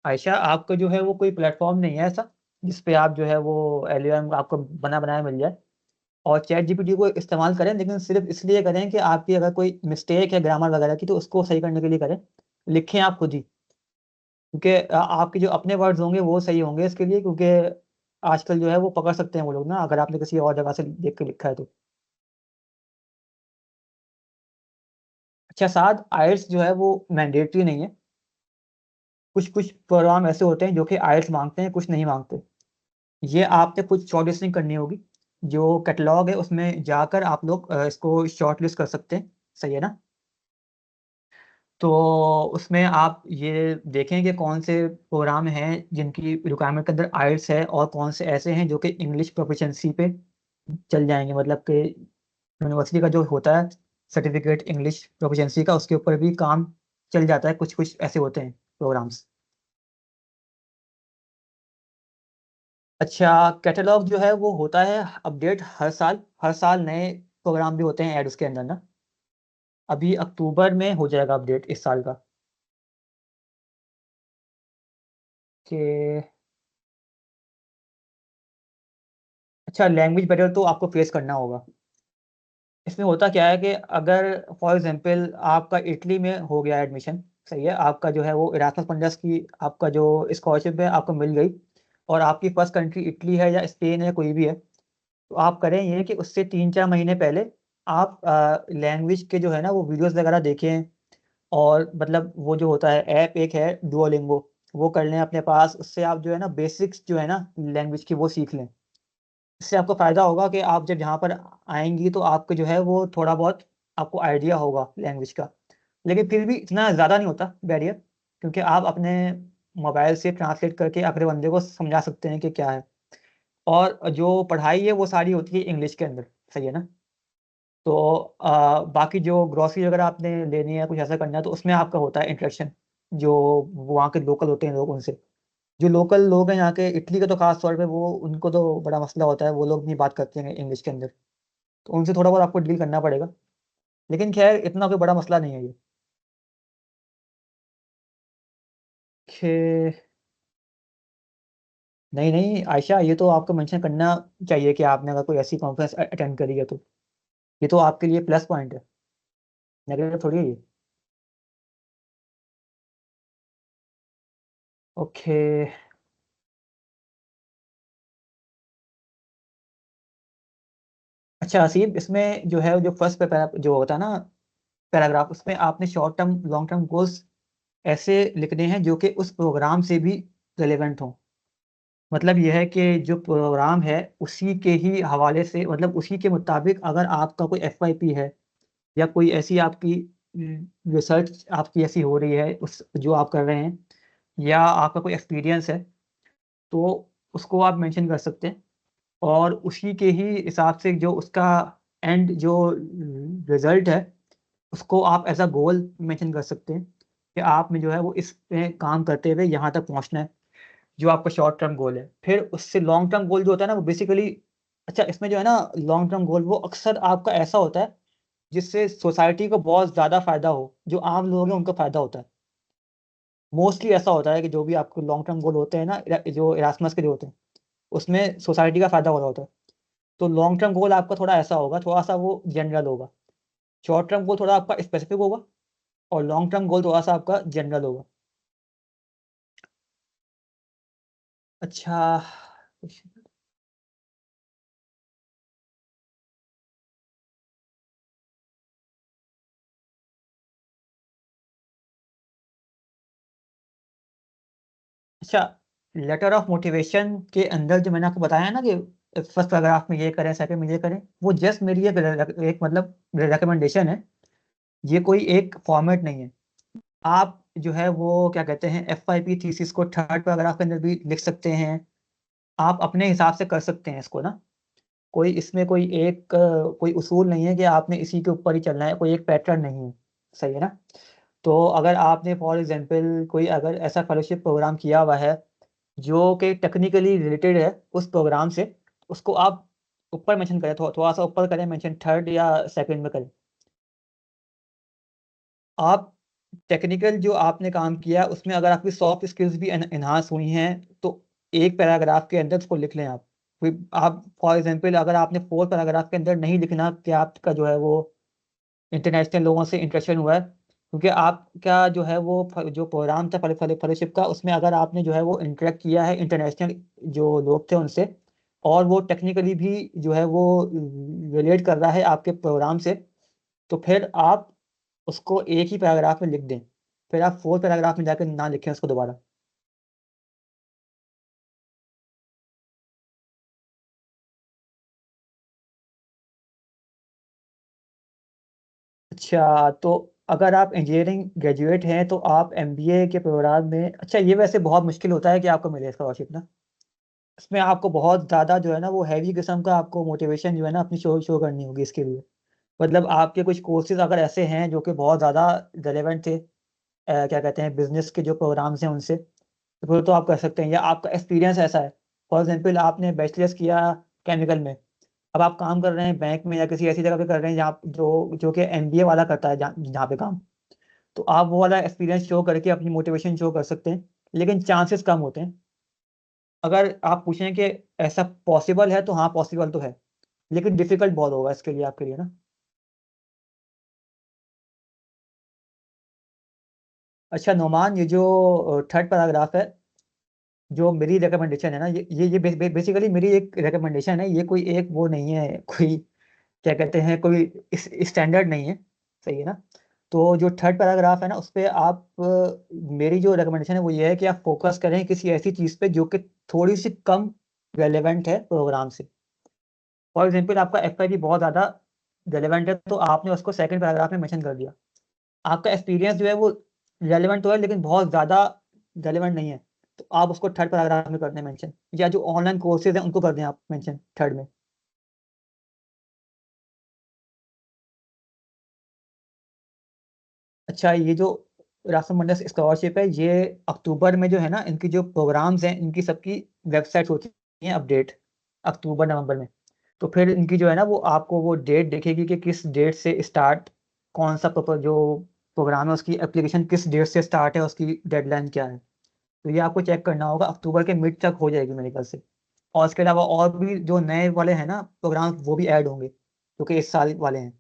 आयशा? आपको जो है वो कोई प्लेटफॉर्म नहीं है ऐसा जिस पे आप जो है वो एलओएम आपको बना बनाया मिल जाए। और चैट जीपीटी को इस्तेमाल करें, लेकिन सिर्फ इसलिए करें कि आपकी अगर कोई मिस्टेक है ग्रामर वगैरह की, तो उसको सही करने के लिए करें। लिखें आप खुद ही, क्योंकि आपके जो अपने वर्ड्स होंगे वो सही होंगे इसके लिए, क्योंकि आजकल जो है वो पकड़ सकते हैं वो लोग ना, अगर आपने किसी और जगह से देख के लिखा है तो। अच्छा, साथ आइल्स जो है वो मैंडेटरी नहीं है। कुछ कुछ प्रोग्राम ऐसे होते हैं जो कि आइल्स मांगते हैं, कुछ नहीं मांगते। ये आपने कुछ शॉर्ट लिस्टिंग करनी होगी, जो कैटलॉग है उसमें जाकर आप लोग इसको शॉर्ट लिस्ट कर सकते हैं, सही है ना? तो उसमें आप ये देखें कि कौन से प्रोग्राम हैं जिनकी रिक्वायरमेंट के अंदर आइल्स है, और कौन से ऐसे हैं जो कि इंग्लिश प्रोफिशिएंसी पे चल जाएंगे, मतलब कि यूनिवर्सिटी का जो होता है सर्टिफिकेट इंग्लिश प्रोफिशिएंसी का, उसके ऊपर भी काम चल जाता है। कुछ कुछ ऐसे होते हैं प्रोग्राम्स। अच्छा, कैटलॉग जो है वो होता है अपडेट हर साल। हर साल नए प्रोग्राम भी होते हैं ऐड उसके अंदर ना। अभी अक्टूबर में हो जाएगा अपडेट इस साल का। कि अच्छा, लैंग्वेज बैरियर तो आपको फेस करना होगा। इसमें होता क्या है कि अगर फॉर एग्जांपल आपका इटली में हो गया एडमिशन, सही है, आपका जो है वो इराकस पंडस की आपका जो स्कॉलरशिप है आपको मिल गई, और आपकी फर्स्ट कंट्री इटली है या स्पेन है, कोई भी है, तो आप करें ये कि उससे 3-4 महीने पहले आप लैंग्वेज के जो है ना वो वीडियोस वगैरह देखें। और मतलब वो जो होता है ऐप एक है डुओलिंगो, वो कर लें अपने पास। उससे आप जो है ना बेसिक्स जो है ना लैंग्वेज की वो सीख लें। इससे आपको फ़ायदा होगा कि आप जब यहाँ पर आएंगी तो आपको जो है वो थोड़ा बहुत आपको आइडिया होगा लैंग्वेज का। लेकिन फिर भी इतना ज़्यादा नहीं होता बैरियर, क्योंकि आप अपने मोबाइल से ट्रांसलेट करके अपने बंदे को समझा सकते हैं कि क्या है। और जो पढ़ाई है वो सारी होती है इंग्लिश के अंदर, सही है ना। तो बाकी जो ग्रोसरी अगर आपने लेनी है, कुछ ऐसा करना है, तो उसमें आपका होता है इंटरेक्शन जो वहाँ के लोकल होते हैं लोग उनसे। जो लोकल लोग हैं यहाँ के इटली के, तो खास तौर पे वो उनको तो बड़ा मसला होता है, वो लोग नहीं बात करते हैं इंग्लिश के अंदर, तो उनसे थोड़ा बहुत आपको डील करना पड़ेगा। लेकिन खैर इतना कोई बड़ा मसला नहीं है ये। कि नहीं नहीं आयशा, ये तो आपको मेंशन करना चाहिए कि आपने अगर कोई ऐसी कॉन्फ्रेंस अटेंड करी है तो ये तो आपके लिए प्लस पॉइंट है, नेगेटिव थोड़ी है ये। ओके। अच्छा असीब, इसमें जो है जो फर्स्ट पैरा जो होता है ना पैराग्राफ, उसमें आपने short term long term goals ऐसे लिखने हैं जो कि उस प्रोग्राम से भी रिलेवेंट हों। मतलब यह है कि जो प्रोग्राम है उसी के ही हवाले से, मतलब उसी के मुताबिक अगर आपका कोई एफवाईपी है या कोई ऐसी आपकी रिसर्च आपकी ऐसी हो रही है उस जो आप कर रहे हैं, या आपका कोई एक्सपीरियंस है, तो उसको आप मेंशन कर सकते हैं। और उसी के ही हिसाब से जो उसका एंड जो रिजल्ट है उसको आप एज अ गोल मेंशन कर सकते हैं कि आपने जो है वो इस पे काम करते हुए यहाँ तक पहुँचना है, जो आपका शॉर्ट टर्म गोल है। फिर उससे लॉन्ग टर्म गोल जो होता है ना वो बेसिकली, अच्छा इसमें जो है ना लॉन्ग टर्म गोल वो अक्सर आपका ऐसा होता है जिससे सोसाइटी को बहुत ज़्यादा फायदा हो, जो आम लोग हैं उनको फायदा होता है। मोस्टली ऐसा होता है कि जो भी आपको लॉन्ग टर्म गोल होते हैं ना, जो इरास्मस के जो होते हैं, उसमें सोसाइटी का फायदा हो रहा होता है। तो लॉन्ग टर्म गोल आपका थोड़ा ऐसा होगा, थोड़ा सा वो जनरल होगा। शॉर्ट टर्म गोल थोड़ा आपका स्पेसिफिक होगा, और लॉन्ग टर्म गोल थोड़ा सा आपका जनरल होगा। अच्छा। अच्छा, लेटर ऑफ मोटिवेशन के अंदर जो मैंने आपको बताया ना कि फर्स्ट पैराग्राफ में ये करें, सेकंड में ये करें, वो जस्ट मेरी एक मतलब रिकमेंडेशन है। ये कोई एक फॉर्मेट नहीं है। आप जो है वो क्या कहते हैं एफवाईपी थीसिस को थर्ड पैराग्राफ के अंदर भी लिख सकते हैं। आप अपने हिसाब से कर सकते हैं इसको ना। कोई इसमें कोई एक कोई उसूल नहीं है कि आपने इसी के ऊपर ही चलना है, कोई एक पैटर्न नहीं है, सही है ना। तो अगर आपने फॉर एग्जांपल कोई अगर ऐसा फेलोशिप प्रोग्राम किया हुआ है जो कि टेक्निकली रिलेटेड है उस प्रोग्राम से, उसको आप ऊपर मेंशन करें, थोड़ा सा ऊपर करें मेंशन, थर्ड या सेकंड में करें। आप टेक्निकल जो आपने काम किया उसमें अगर आपकी सॉफ्ट स्किल्स भी एनहांस हुई हैं, तो एक पैराग्राफ के अंदर उसको लिख लें आप। फिर आप फॉर एग्जांपल अगर आपने फोर्थ पैराग्राफ के अंदर नहीं लिखना कि आपका जो है वो इंटरनेशनल लोगों से इंटरेक्शन हुआ है, क्योंकि आपका जो है वो जो प्रोग्राम था फेलोशिप का, उसमें अगर आपने जो है वो इंटरेक्ट किया है इंटरनेशनल जो लोग थे उनसे, और वो टेक्निकली भी जो है वो रिलेट कर रहा है आपके प्रोग्राम से, तो फिर आप उसको एक ही पैराग्राफ में लिख दें। फिर आप फोर्थ पैराग्राफ में जाकर ना लिखें उसको दोबारा। अच्छा, तो अगर आप इंजीनियरिंग ग्रेजुएट हैं तो आप एमबीए के प्रोग्राम में, अच्छा ये वैसे बहुत मुश्किल होता है कि आपको मिले स्कॉलरशिप ना। इसमें आपको बहुत ज़्यादा जो है ना वो हैवी किस्म का आपको मोटिवेशन जो है ना अपनी शो शो करनी होगी इसके लिए। मतलब आपके कुछ कोर्सेज अगर ऐसे हैं जो कि बहुत ज़्यादा रेलेवेंट थे, क्या कहते हैं, बिजनेस के जो प्रोग्राम्स हैं उनसे, तो फिर तो आप कर सकते हैं। या आपका एक्सपीरियंस ऐसा है, फॉर एग्जाम्पल आपने बैचलर्स किया केमिकल में, अब आप काम कर रहे हैं बैंक में या किसी ऐसी जगह पे कर रहे हैं जहाँ जो कि एमबीए वाला करता है, जहाँ जहाँ पे काम, तो आप वो वाला एक्सपीरियंस शो करके अपनी मोटिवेशन शो कर सकते हैं। लेकिन चांसेस कम होते हैं। अगर आप पूछें कि ऐसा पॉसिबल है तो हाँ, पॉसिबल तो है, लेकिन डिफिकल्ट बहुत होगा इसके लिए, आपके लिए ना। अच्छा नोमान, ये जो थर्ड पैराग्राफ है, जो मेरी रिकमेंडेशन है ना, ये बेसिकली मेरी एक रिकमेंडेशन है, ये कोई एक वो नहीं है, कोई क्या कहते हैं, कोई स्टैंडर्ड नहीं है, सही है ना। तो जो थर्ड पैराग्राफ है ना उस पे आप मेरी जो रिकमेंडेशन है वो ये है कि आप फोकस करें किसी ऐसी चीज़ पे जो कि थोड़ी सी कम रेलेवेंट है प्रोग्राम से। फॉर एग्जाम्पल आपका एफआईबी बहुत ज़्यादा रेलेवेंट है तो आपने उसको सेकंड पैराग्राफ में मेंशन कर दिया। आपका एक्सपीरियंस जो है वो रेलेवेंट तो है लेकिन बहुत ज़्यादा रेलेवेंट नहीं है, तो आप उसको थर्ड पैराग्राफ में कर दें मेंशन, या जो ऑनलाइन कोर्सेज हैं उनको कर दें आप मेंशन थर्ड में। अच्छा, ये जो राशन मंडल स्कॉलरशिप है, ये अक्टूबर में जो है ना, इनकी जो प्रोग्राम्स हैं इनकी सबकी वेबसाइट होती हैं अपडेट, अक्टूबर नवंबर में। तो फिर इनकी जो है ना वो आपको वो डेट दिखेगी कि किस डेट से स्टार्ट, कौन सा जो प्रोग्राम है उसकी एप्लीकेशन किस डेट से स्टार्ट है, उसकी डेडलाइन क्या है। तो ये आपको चेक करना होगा, अक्टूबर के मिड तक हो जाएगी मेरे ख्याल से। और इसके अलावा और भी जो नए वाले हैं ना प्रोग्राम वो भी ऐड होंगे, जो कि इस साल वाले हैं।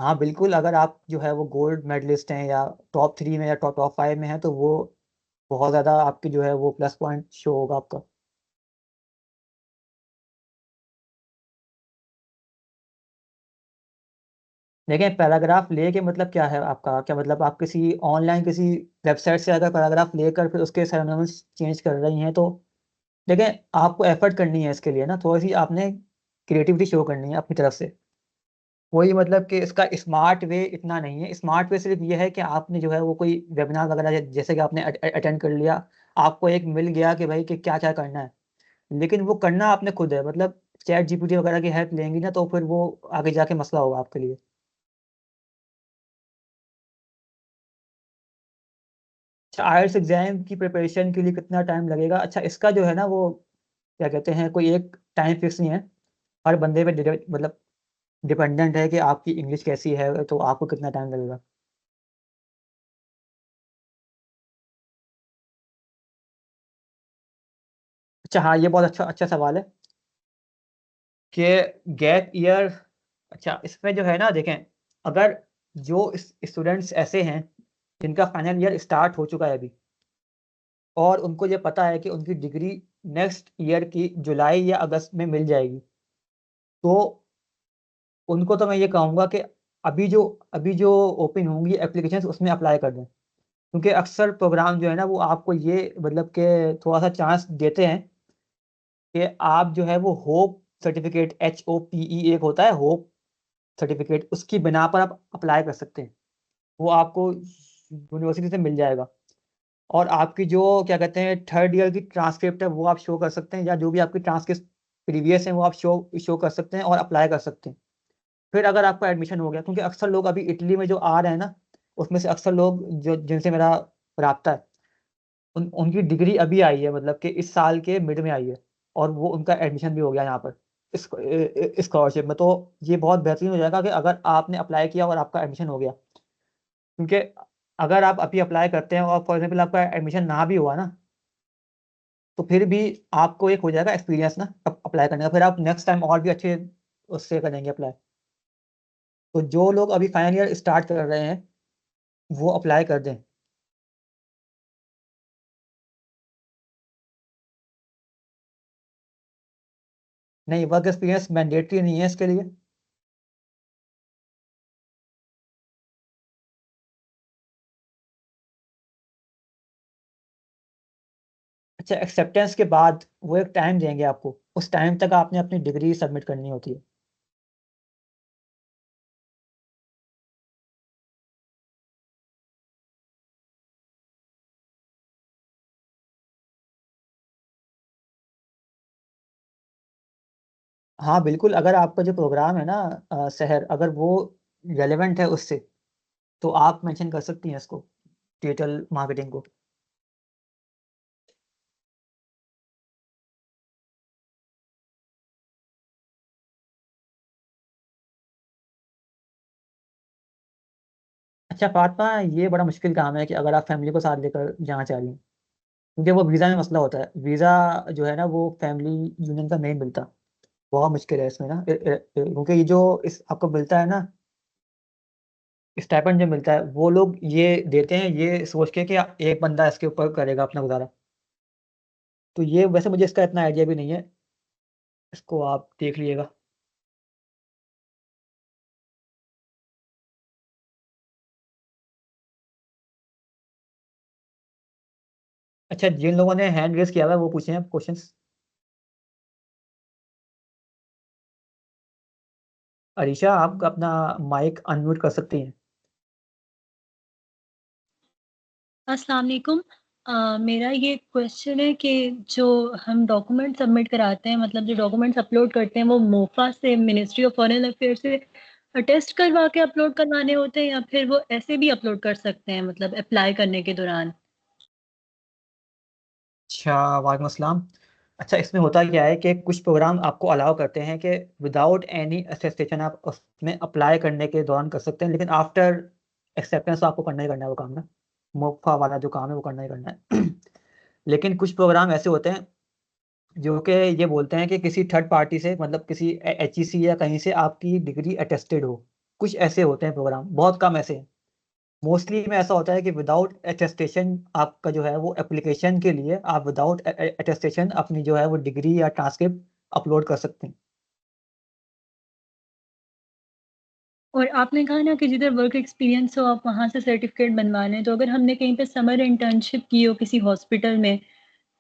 हाँ बिल्कुल, अगर आप जो है वो गोल्ड मेडलिस्ट हैं या टॉप 3 में या टॉप टॉप 5 में हैं तो वो बहुत ज़्यादा आपकी जो है वो प्लस पॉइंट शो होगा आपका। देखिए पैराग्राफ ले के मतलब क्या है आपका, क्या मतलब आप किसी ऑनलाइन किसी वेबसाइट से अगर पैराग्राफ लेकर फिर उसके सरनेम्स चेंज कर रही हैं तो देखिए आपको एफर्ट करनी है इसके लिए ना, थोड़ी सी आपने क्रिएटिविटी शो करनी है अपनी तरफ से। वही मतलब कि इसका स्मार्ट वे इतना नहीं है, स्मार्ट वे सिर्फ ये है कि आपने जो है वो कोई वेबिनार वगैरह जैसे कि आपने अटेंड कर लिया, आपको एक मिल गया कि भाई कि क्या क्या करना है, लेकिन वो करना आपने खुद है। मतलब चैट जीपीटी वगैरह की हेल्प लेंगी ना तो फिर वो आगे जाके मसला होगा आपके लिए। अच्छा, आईएलटीएस एग्जाम की प्रिपरेशन के लिए कितना टाइम लगेगा, अच्छा इसका जो है ना वो क्या कहते हैं, कोई एक टाइम फिक्स नहीं है, हर बंदे पे मतलब डिपेंडेंट है कि आपकी इंग्लिश कैसी है तो आपको कितना टाइम लगेगा। अच्छा हाँ, ये बहुत अच्छा अच्छा सवाल है कि गैप ईयर। अच्छा इसमें जो है ना देखें, अगर जो स्टूडेंट्स ऐसे हैं जिनका फाइनल ईयर स्टार्ट हो चुका है अभी, और उनको ये पता है कि उनकी डिग्री नेक्स्ट ईयर की जुलाई या अगस्त में मिल जाएगी, तो उनको तो मैं ये कहूँगा कि अभी जो अभी जो ओपन होंगी एप्लीकेशंस उसमें अप्लाई कर दें। क्योंकि अक्सर प्रोग्राम जो है ना वो आपको ये मतलब कि थोड़ा सा चांस देते हैं कि आप जो है वो होप सर्टिफिकेट, HOPE एक होता है होप सर्टिफिकेट, उसकी बिना पर आप अप्लाई कर सकते हैं। वो आपको यूनिवर्सिटी से मिल जाएगा। और आपकी जो क्या कहते हैं थर्ड ईयर की ट्रांसक्रिप्ट है वो आप शो कर सकते हैं, या जो भी आपकी ट्रांसक्रिप्ट प्रीवियस है वो आप शो शो कर सकते हैं और अप्लाई कर सकते हैं। फिर अगर आपका एडमिशन हो गया, क्योंकि अक्सर लोग अभी इटली में जो आ रहे हैं ना, उसमें से अक्सर लोग जो जिनसे मेरा रबता है, उनकी डिग्री अभी आई है, मतलब कि इस साल के मिड में आई है, और वो उनका एडमिशन भी हो गया यहाँ पर स्कॉलरशिप में। तो ये बहुत बेहतरीन हो जाएगा कि अगर आपने अप्लाई किया और आपका एडमिशन हो गया। क्योंकि अगर आप अभी अप्लाई करते हैं और फॉर एग्जाम्पल आपका एडमिशन ना भी हुआ ना, तो फिर भी आपको एक हो जाएगा एक्सपीरियंस ना अप्लाई करने का, फिर आप नेक्स्ट टाइम और भी अच्छे उससे करेंगे अप्लाई। तो जो लोग अभी फाइनल ईयर स्टार्ट कर रहे हैं वो अप्लाई कर दें। नहीं, वर्क एक्सपीरियंस मैंडेटरी नहीं है इसके लिए। अच्छा, एक्सेप्टेंस के बाद वो एक टाइम देंगे आपको, उस टाइम तक आपने अपनी डिग्री सबमिट करनी होती है। हाँ बिल्कुल, अगर आपका जो प्रोग्राम है ना शहर, अगर वो रेलेवेंट है उससे, तो आप मेंशन कर सकती हैं इसको, डिजिटल मार्केटिंग को। अच्छा फातिमा, ये बड़ा मुश्किल काम है कि अगर आप फैमिली को साथ लेकर जाना चाह रही हैं, क्योंकि वो वीज़ा में मसला होता है। वीज़ा जो है ना वो फैमिली यूनियन का नहीं मिलता, बहुत मुश्किल है इसमें ना, क्योंकि ये जो इस आपको मिलता है ना, स्टाइपेंड जो मिलता है, वो लोग ये देते हैं ये सोच के कि एक बंदा इसके ऊपर करेगा अपना गुजारा। तो ये वैसे मुझे इसका इतना आइडिया भी नहीं है, इसको आप देख लीजिएगा। अच्छा, जिन लोगों ने हैंड रेस किया हुआ है वो पूछे हैं क्वेश्चंस। अरीशा, आप अपना माइक अनम्यूट कर सकती हैं। अस्सलाम वालेकुम। मेरा ये क्वेश्चन है कि जो हम डॉक्यूमेंट सबमिट कराते हैं, मतलब जो डॉक्यूमेंट्स अपलोड करते हैं, वो मोफा से, मिनिस्ट्री ऑफ फॉरेन अफेयर से अटेस्ट करवा के अपलोड करवाने होते हैं, या फिर वो ऐसे भी अपलोड कर सकते हैं, मतलब अप्लाई करने के दौरान? अच्छा, वालेकुम अस्सलाम। अच्छा, इसमें होता क्या है कि कुछ प्रोग्राम आपको अलाउ करते हैं कि विदाउट एनी अटेस्टेशन आप उसमें अप्लाई करने के दौरान कर सकते हैं, लेकिन आफ्टर एक्सेप्टेंस आपको करना ही करना है वो काम ना, मुफ्त वाला जो काम है वो करना ही करना है। लेकिन कुछ प्रोग्राम ऐसे होते हैं जो कि ये बोलते हैं कि किसी थर्ड पार्टी से, मतलब किसी HEC या कहीं से आपकी डिग्री अटेस्टेड हो। कुछ ऐसे होते हैं प्रोग्राम, बहुत कम ऐसे हैं। मोस्टली में ऐसा होता है कि विदाउट अटेस्टेशन आपका जो है वो एप्लीकेशन के लिए आप विदाउट अटेस्टेशन अपनी जो है वो डिग्री या ट्रांसक्रिप्ट अपलोड कर सकते हैं। और आपने कहा ना कि जिधर वर्क एक्सपीरियंस हो आप वहाँ से सर्टिफिकेट बनवा लें, तो अगर हमने कहीं पे समर इंटर्नशिप की हो किसी हॉस्पिटल में,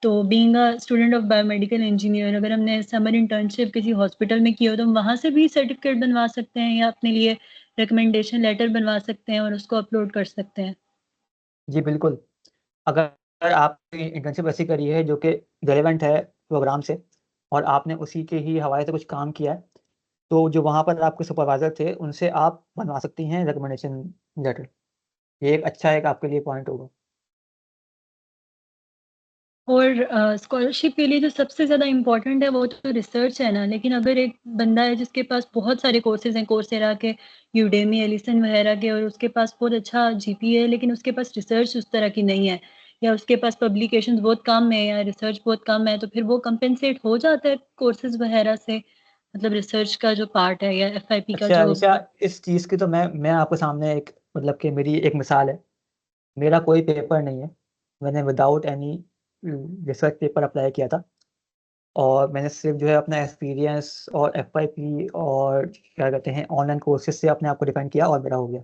तो being a student of biomedical engineer, अगर हमने समर इंटर्नशिप किसी हॉस्पिटल में की हो, तो हम वहाँ से भी सर्टिफिकेट बनवा सकते हैं, या अपने लिए रिकमेंडेशन लेटर बनवा सकते हैं और उसको अपलोड कर सकते हैं? जी बिल्कुल। अगर आपने इंटर्नशिप ऐसी करी है जो कि रेलेवेंट है प्रोग्राम से, और आपने उसी के ही हवाले से कुछ काम किया है, तो जो वहाँ पर आपके सुपरवाइजर थे उनसे आप बनवा सकती हैं रिकमेंडेशन लेटर। ये एक अच्छा एक आपके लिए पॉइंट होगा। और स्कॉलरशिप के लिए जो सबसे ज़्यादा इम्पोर्टेंट है वो तो रिसर्च है ना, लेकिन अगर एक बंदा है जिसके पास बहुत सारे कोर्सेज़ हैं, कोर्सेरा के, यूडेमी, एलिसन वगैरह के, और उसके पास बहुत अच्छा जीपीए है, लेकिन उसके पास रिसर्च उस तरह की नहीं है, या उसके पास पब्लिकेशंस बहुत कम है, या रिसर्च बहुत कम है, तो फिर वो कंपेंसेट हो जाता है कोर्सेज़ वगैरह से, मतलब रिसर्च का जो पार्ट है या एफआईपी का अच्छा जो। निशा, इस चीज़ की तो मैं आपके सामने एक, मतलब कि मेरी एक मिसाल है। मेरा कोई पेपर नहीं है, मैंने without any research paper apply किया था, और मैंने सिर्फ जो है अपना एक्सपीरियंस और FYP और क्या कहते हैं ऑनलाइन कोर्सेज से अपने आप को डिफाइन किया और मेरा हो गया।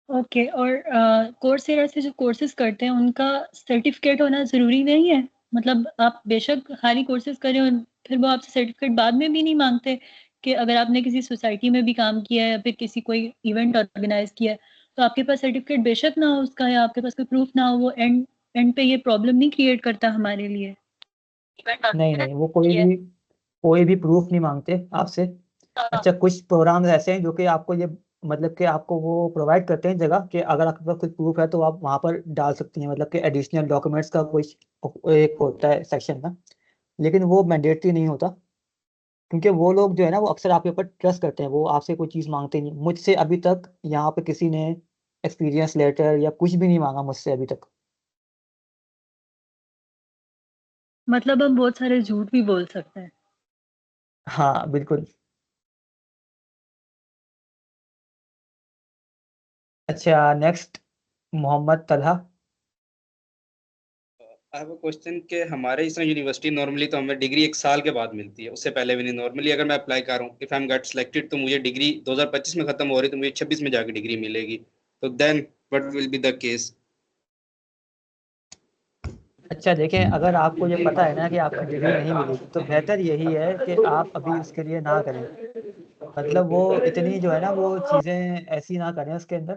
ओके। और कोर्सेरा से जो कोर्सेज करते हैं उनका सर्टिफिकेट होना ज़रूरी नहीं है? मतलब आप बेशक खाली कोर्सेज करें और फिर वो आपसे सर्टिफिकेट बाद में भी नहीं मांगते, कि अगर आपने किसी सोसाइटी में भी काम किया है या फिर किसी कोई इवेंट ऑर्गेनाइज किया है, तो आपके पास सर्टिफिकेट बेशक ना हो उसका, या आपके पास कोई प्रूफ ना हो, वो एंड एंड पे ये प्रॉब्लम नहीं क्रिएट करता हमारे लिए? नहीं नहीं, वो कोई भी प्रूफ नहीं मांगते आपसे। अच्छा, कुछ प्रोग्राम्स ऐसे हैं जो कि आपको ये, मतलब कि आपको वो प्रोवाइड करते हैं जगह कि अगर आपके पास कुछ प्रूफ है तो आप वहाँ पर डाल सकती हैं, मतलब कि एडिशनल डॉक्यूमेंट्स का कुछ एक होता है सेक्शन ना, लेकिन वो मैंडेटरी नहीं होता, क्योंकि वो लोग जो है ना वो अक्सर आपके ऊपर ट्रस्ट करते हैं, वो आपसे कोई चीज़ मांगते नहीं। मुझसे अभी तक यहाँ पे किसी ने एक्सपीरियंस लेटर या कुछ भी नहीं मांगा मुझसे अभी तक। मतलब हम बहुत सारे झूठ भी बोल सकते हैं? हाँ बिल्कुल। अच्छा, next, Mohammad Talha. I have a question कि हमारे इसमें यूनिवर्सिटी नॉर्मली तो हमें डिग्री 1 साल के बाद मिलती है, उससे पहले भी नहीं। नॉर्मली अगर मैं अप्लाई कर रहा हूँ, if I am get selected, तो मुझे डिग्री 2025 में खत्म हो रही, तो मुझे 26 में जाके डिग्री मिलेगी। तो then what will be the case? अच्छा देखें, अगर आपको ये पता है ना कि आपकी डिग्री नहीं मिलेगी, तो बेहतर यही है कि आप अभी उसके लिए ना करें। मतलब वो इतनी जो है ना वो चीज़ें ऐसी ना करें उसके अंदर,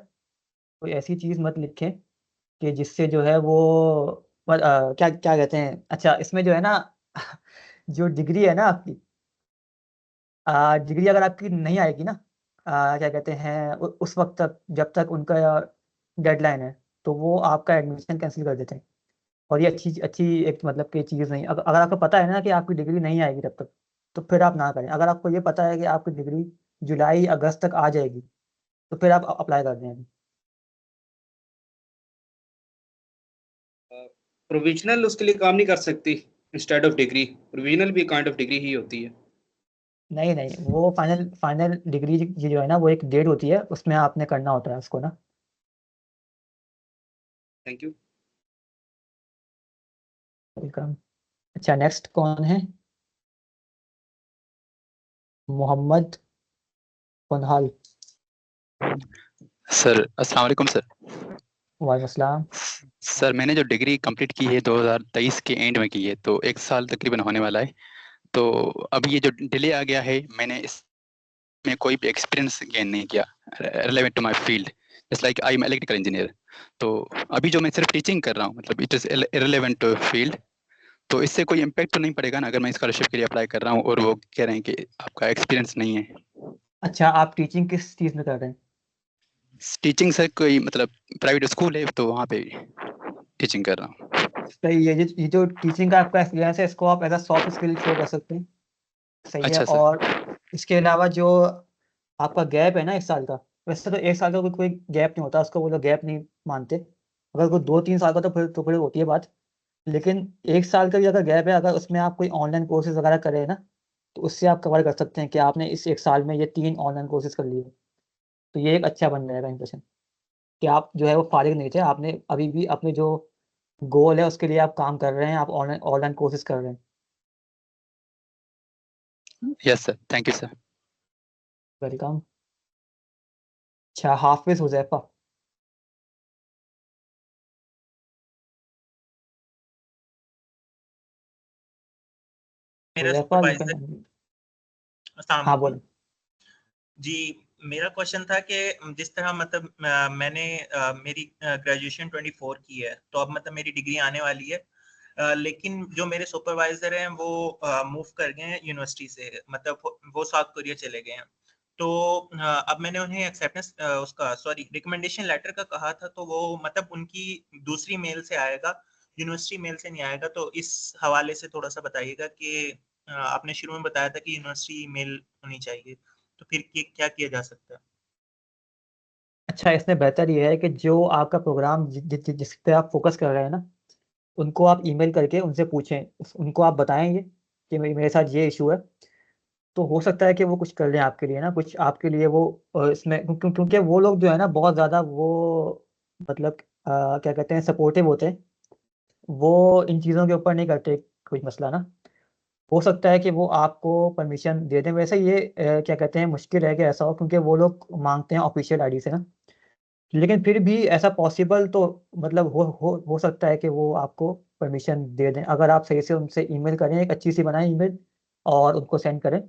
कोई ऐसी चीज़ मत लिखें कि जिससे जो है वो, क्या क्या कहते हैं, अच्छा इसमें जो है ना जो डिग्री है ना आपकी, डिग्री अगर आपकी नहीं आएगी ना, क्या कहते हैं, उस वक्त तक जब तक उनका डेडलाइन है, तो वो आपका एडमिशन कैंसिल कर देते हैं। और ये अच्छी अच्छी एक मतलब की चीज़ नहीं, अगर अगर आपको पता है ना कि आपकी डिग्री नहीं आएगी तब तक, तो फिर आप ना करें। अगर आपको ये पता है कि आपकी डिग्री जुलाई अगस्त तक आ जाएगी, तो फिर आप अप्लाई कर दें अभी। प्रोविजनल उसके लिए काम नहीं कर सकती इंस्टेड ऑफ डिग्री? प्रोविजनल भी काइंड ऑफ डिग्री ही होती है। नहीं नहीं, वो फाइनल फाइनल डिग्री जो है ना, वो एक डेट होती है, उसमें आपने करना होता है उसको ना। Thank you. वेलकम। अच्छा, नेक्स्ट कौन है? मोहम्मद फनहाल। सर अस्सलाम वालेकुम सर। वालेकुम अस्सलाम। सर मैंने जो डिग्री कंप्लीट की है 2023 के एंड में की है, तो 1 साल तकरीबन होने वाला है। तो अब ये जो डिले आ गया है, मैंने इसमें कोई भी एक्सपीरियंस गेन नहीं किया relevant to my field, just like I am electrical engineer. तो अभी जो मैं सिर्फ टीचिंग कर रहा हूँ, मतलब इट इज़ इररिलेवेंट फील्ड। तो इससे कोई इम्पैक्ट तो नहीं पड़ेगा ना अगर मैं स्कॉलरशिप के लिए अप्लाई कर रहा हूँ और वो कह रहे हैं कि आपका एक्सपीरियंस नहीं है? अच्छा, आप टीचिंग किस चीज़ में कर रहे हैं? टीचिंग सर कोई मतलब प्राइवेट स्कूल है, तो वहाँ पे टीचिंग कर रहा हूँ। तो ये जो टीचिंग का आपका एक्सपीरियंस है, इसको आप as a soft skill show कर सकते हैं। सही है। अच्छा सर। और इसके अलावा जो आपका गैप है ना 1 साल का, वैसे तो 1 साल का कोई गैप नहीं होता, उसको वो लोग गैप नहीं मानते। अगर कोई 2-3 साल का तो फिर होती है बात। लेकिन 1 साल का भी अगर गैप है, अगर उसमें आप कोई ऑनलाइन कोर्सेज वगैरह करें ना, तो उससे आप कवर कर सकते हैं कि आपने इस 1 साल में ये 3 ऑनलाइन कोर्सेज कर लिए। तो ये एक अच्छा बन जाएगा इंप्रेशन कि आप जो है वो फारिग नहीं थे, आपने अभी भी अपने जो गोल है उसके लिए आप काम कर रहे हैं, आप ऑनलाइन ऑनलाइन कोर्सेज कर रहे हैं। Yes sir, thank you sir. Welcome. अच्छा, हाफिज हुजैफा। मेरा हुजैफा यू कैन। सुपरवाइजर। अस्सलाम हाँ वालेकुम। बोलो। जी, मेरा क्वेश्चन था कि जिस तरह मतलब मैंने मेरी ग्रेजुएशन 24 की है, तो अब मतलब मेरी डिग्री आने वाली है। लेकिन जो मेरे सुपरवाइजर हैं वो मूव कर गए हैं यूनिवर्सिटी से, मतलब वो साउथ कोरिया चले गए हैं। तो अब मैंने उन्हें एक्सेप्टेंस उसका सॉरी रिकमेंडेशन लेटर का कहा था, तो वो मतलब उनकी दूसरी मेल से आएगा, यूनिवर्सिटी मेल से नहीं आएगा। तो इस हवाले से थोड़ा सा बताइएगा कि आपने शुरू में बताया था कि यूनिवर्सिटी मेल होनी चाहिए, तो फिर क्या किया जा सकता है? अच्छा, इसमें बेहतर ये है कि जो आपका प्रोग्राम जिस पे आप फोकस कर रहे हैं ना, उनको आप ईमेल करके उनसे पूछें, उनको आप बताएं ये कि मेरे साथ ये इशू है। तो हो सकता है कि वो कुछ कर लें आपके लिए ना, कुछ आपके लिए वो इसमें क्योंकि वो लोग जो है ना बहुत ज़्यादा वो मतलब क्या कहते हैं, सपोर्टिव होते हैं। वो इन चीज़ों के ऊपर नहीं करते कोई मसला ना। हो सकता है कि वो आपको परमिशन दे दें। वैसे ये क्या कहते हैं, मुश्किल है कि ऐसा हो, क्योंकि वो लोग मांगते हैं ऑफिशियल आईडी से ना। लेकिन फिर भी ऐसा पॉसिबल तो मतलब हो सकता है कि वो आपको परमिशन दे दें, अगर आप सही से उनसे ईमेल करें, एक अच्छी सी बनाएं ईमेल और उनको सेंड करें,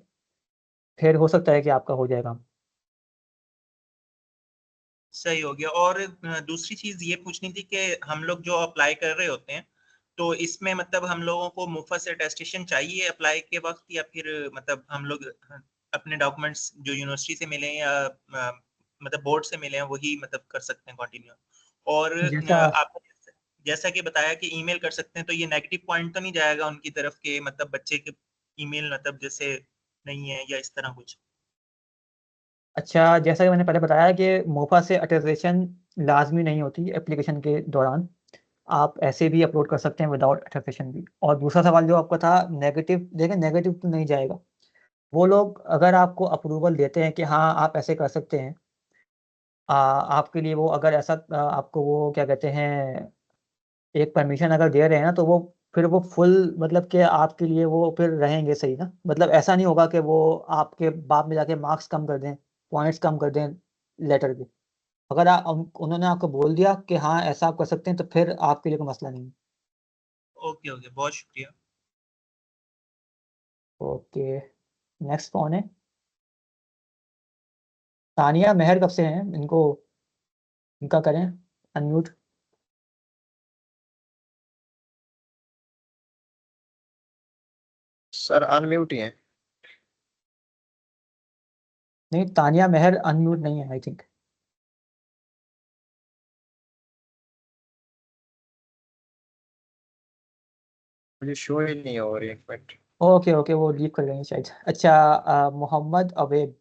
फिर हो सकता है कि आपका हो जाएगा। सही हो गया। और दूसरी चीज ये पूछनी थी कि हम लोग जो अप्लाई कर रहे होते हैं, तो इसमें मतलब हम लोगों को मुफ्त से अटेस्टेशन चाहिए अप्लाई के वक्त, या फिर मतलब हम लोग अपने डॉक्यूमेंट्स जो यूनिवर्सिटी से मिले हैं या मतलब बोर्ड से मिले हैं वही मतलब कर सकते हैं कंटिन्यू? और जैसा आपने जैसा कि बताया कि ईमेल कर सकते हैं, तो ये नेगेटिव पॉइंट तो नहीं जाएगा उनकी तरफ के मतलब बच्चे के ईमेल मतलब जैसे नहीं है या इस तरह कुछ? अच्छा, जैसा कि मैंने पहले बताया कि मोफा से अटेस्टेशन लाजमी नहीं होती एप्लीकेशन के दौरान, आप ऐसे भी अपलोड कर सकते हैं विदाउट अटेस्टेशन भी। और दूसरा सवाल जो आपका था नेगेटिव, देखें नेगेटिव तो नहीं जाएगा। वो लोग अगर आपको अप्रूवल देते हैं कि हाँ आप ऐसे कर सकते हैं, आपके लिए वो अगर ऐसा आपको वो क्या कहते हैं, एक परमिशन अगर दे रहे हैं ना, तो वो फिर वो फुल मतलब कि आपके लिए वो फिर रहेंगे सही ना। मतलब ऐसा नहीं होगा कि वो आपके बाद में जाके मार्क्स कम कर दें, पॉइंट्स कम कर दें लेटर के। अगर उन्होंने आपको बोल दिया कि हाँ ऐसा आप कर सकते हैं, तो फिर आपके लिए कोई मसला नहीं है। ओके ओके, बहुत शुक्रिया। ओके, नेक्स्ट कौन है? तानिया मेहर कब से हैं, इनको इनका करें अनम्यूट। सर अनम्यूट ही है। नहीं, तानिया मेहर अनम्यूट नहीं है आई थिंक। मुझे शो ही नहीं हो रही, एक मिनट। ओके ओके, वो लीव कर गए हैं शायद। अच्छा, मोहम्मद अवेद।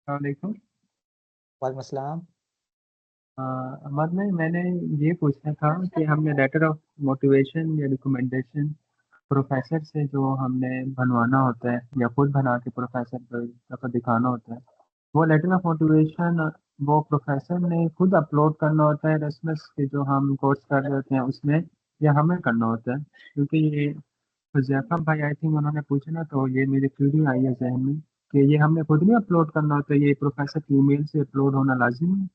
वालेकुम। वालेकुम अस्सलाम। अहमद भाई, मैंने ये पूछना था कि हमने लेटर ऑफ मोटिवेशन या रिकमेंडेशन प्रोफेसर से जो हमने बनवाना होता है या खुद बना के प्रोफेसर को दिखाना होता है, वो लेटर ऑफ मोटिवेशन वो प्रोफेसर ने खुद अपलोड करना होता है एरasmus के जो हम कोर्स कर रहे होते हैं उसमें, या हमें करना होता है? क्योंकि ये हुज़ैफा भाई आई थिंक उन्होंने पूछा ना, तो ये मेरी क्वेरी आई है जहन में कि ये हमने खुद नहीं अपलोड करना होता, ये प्रोफेसर की ईमेल से अपलोड होना लाजिम है?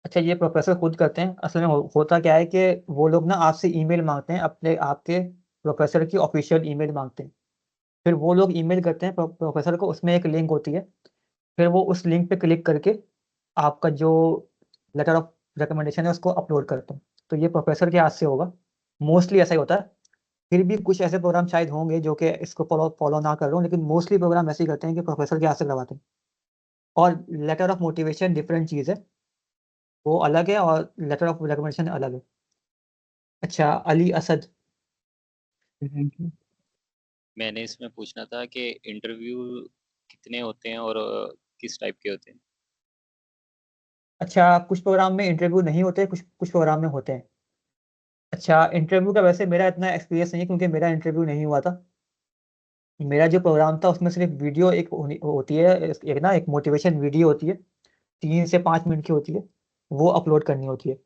अच्छा, ये प्रोफेसर खुद करते हैं। असल में होता क्या है कि वो लोग ना आपसे ईमेल मांगते हैं, अपने आपके प्रोफेसर की ऑफिशियल ईमेल मांगते हैं। फिर वो लोग ईमेल करते हैं प्रोफेसर को, उसमें एक लिंक होती है। फिर वो उस लिंक पे क्लिक करके आपका जो लेटर ऑफ रिकमेंडेशन है उसको अपलोड करते हैं। तो ये प्रोफेसर के हाथ से होगा, मोस्टली ऐसा ही होता है। फिर भी कुछ ऐसे प्रोग्राम शायद होंगे जो कि इसको फॉलो फॉलो ना कर रहे हो, लेकिन मोस्टली प्रोग्राम ऐसे ही करते हैं कि प्रोफेसर के हाथ से करवाते हैं। और लेटर ऑफ मोटिवेशन डिफरेंट चीज़ है, वो अलग है, और लेटर ऑफ रिकमेंडेशन अलग है। अच्छा, अली असद। Thank you. मैंने इसमें पूछना था कि इंटरव्यू कितने होते हैं और किस टाइप के होते हैं? अच्छा, कुछ प्रोग्राम में इंटरव्यू नहीं होते, कुछ कुछ प्रोग्राम में होते हैं। अच्छा, इंटरव्यू का वैसे मेरा इतना एक्सपीरियंस नहीं है, क्योंकि मेरा इंटरव्यू नहीं हुआ था। मेरा जो प्रोग्राम था उसमें सिर्फ वीडियो एक होती है, एक ना एक मोटिवेशन वीडियो होती है, 3 से 5 मिनट की होती है, वो अपलोड करनी होती है।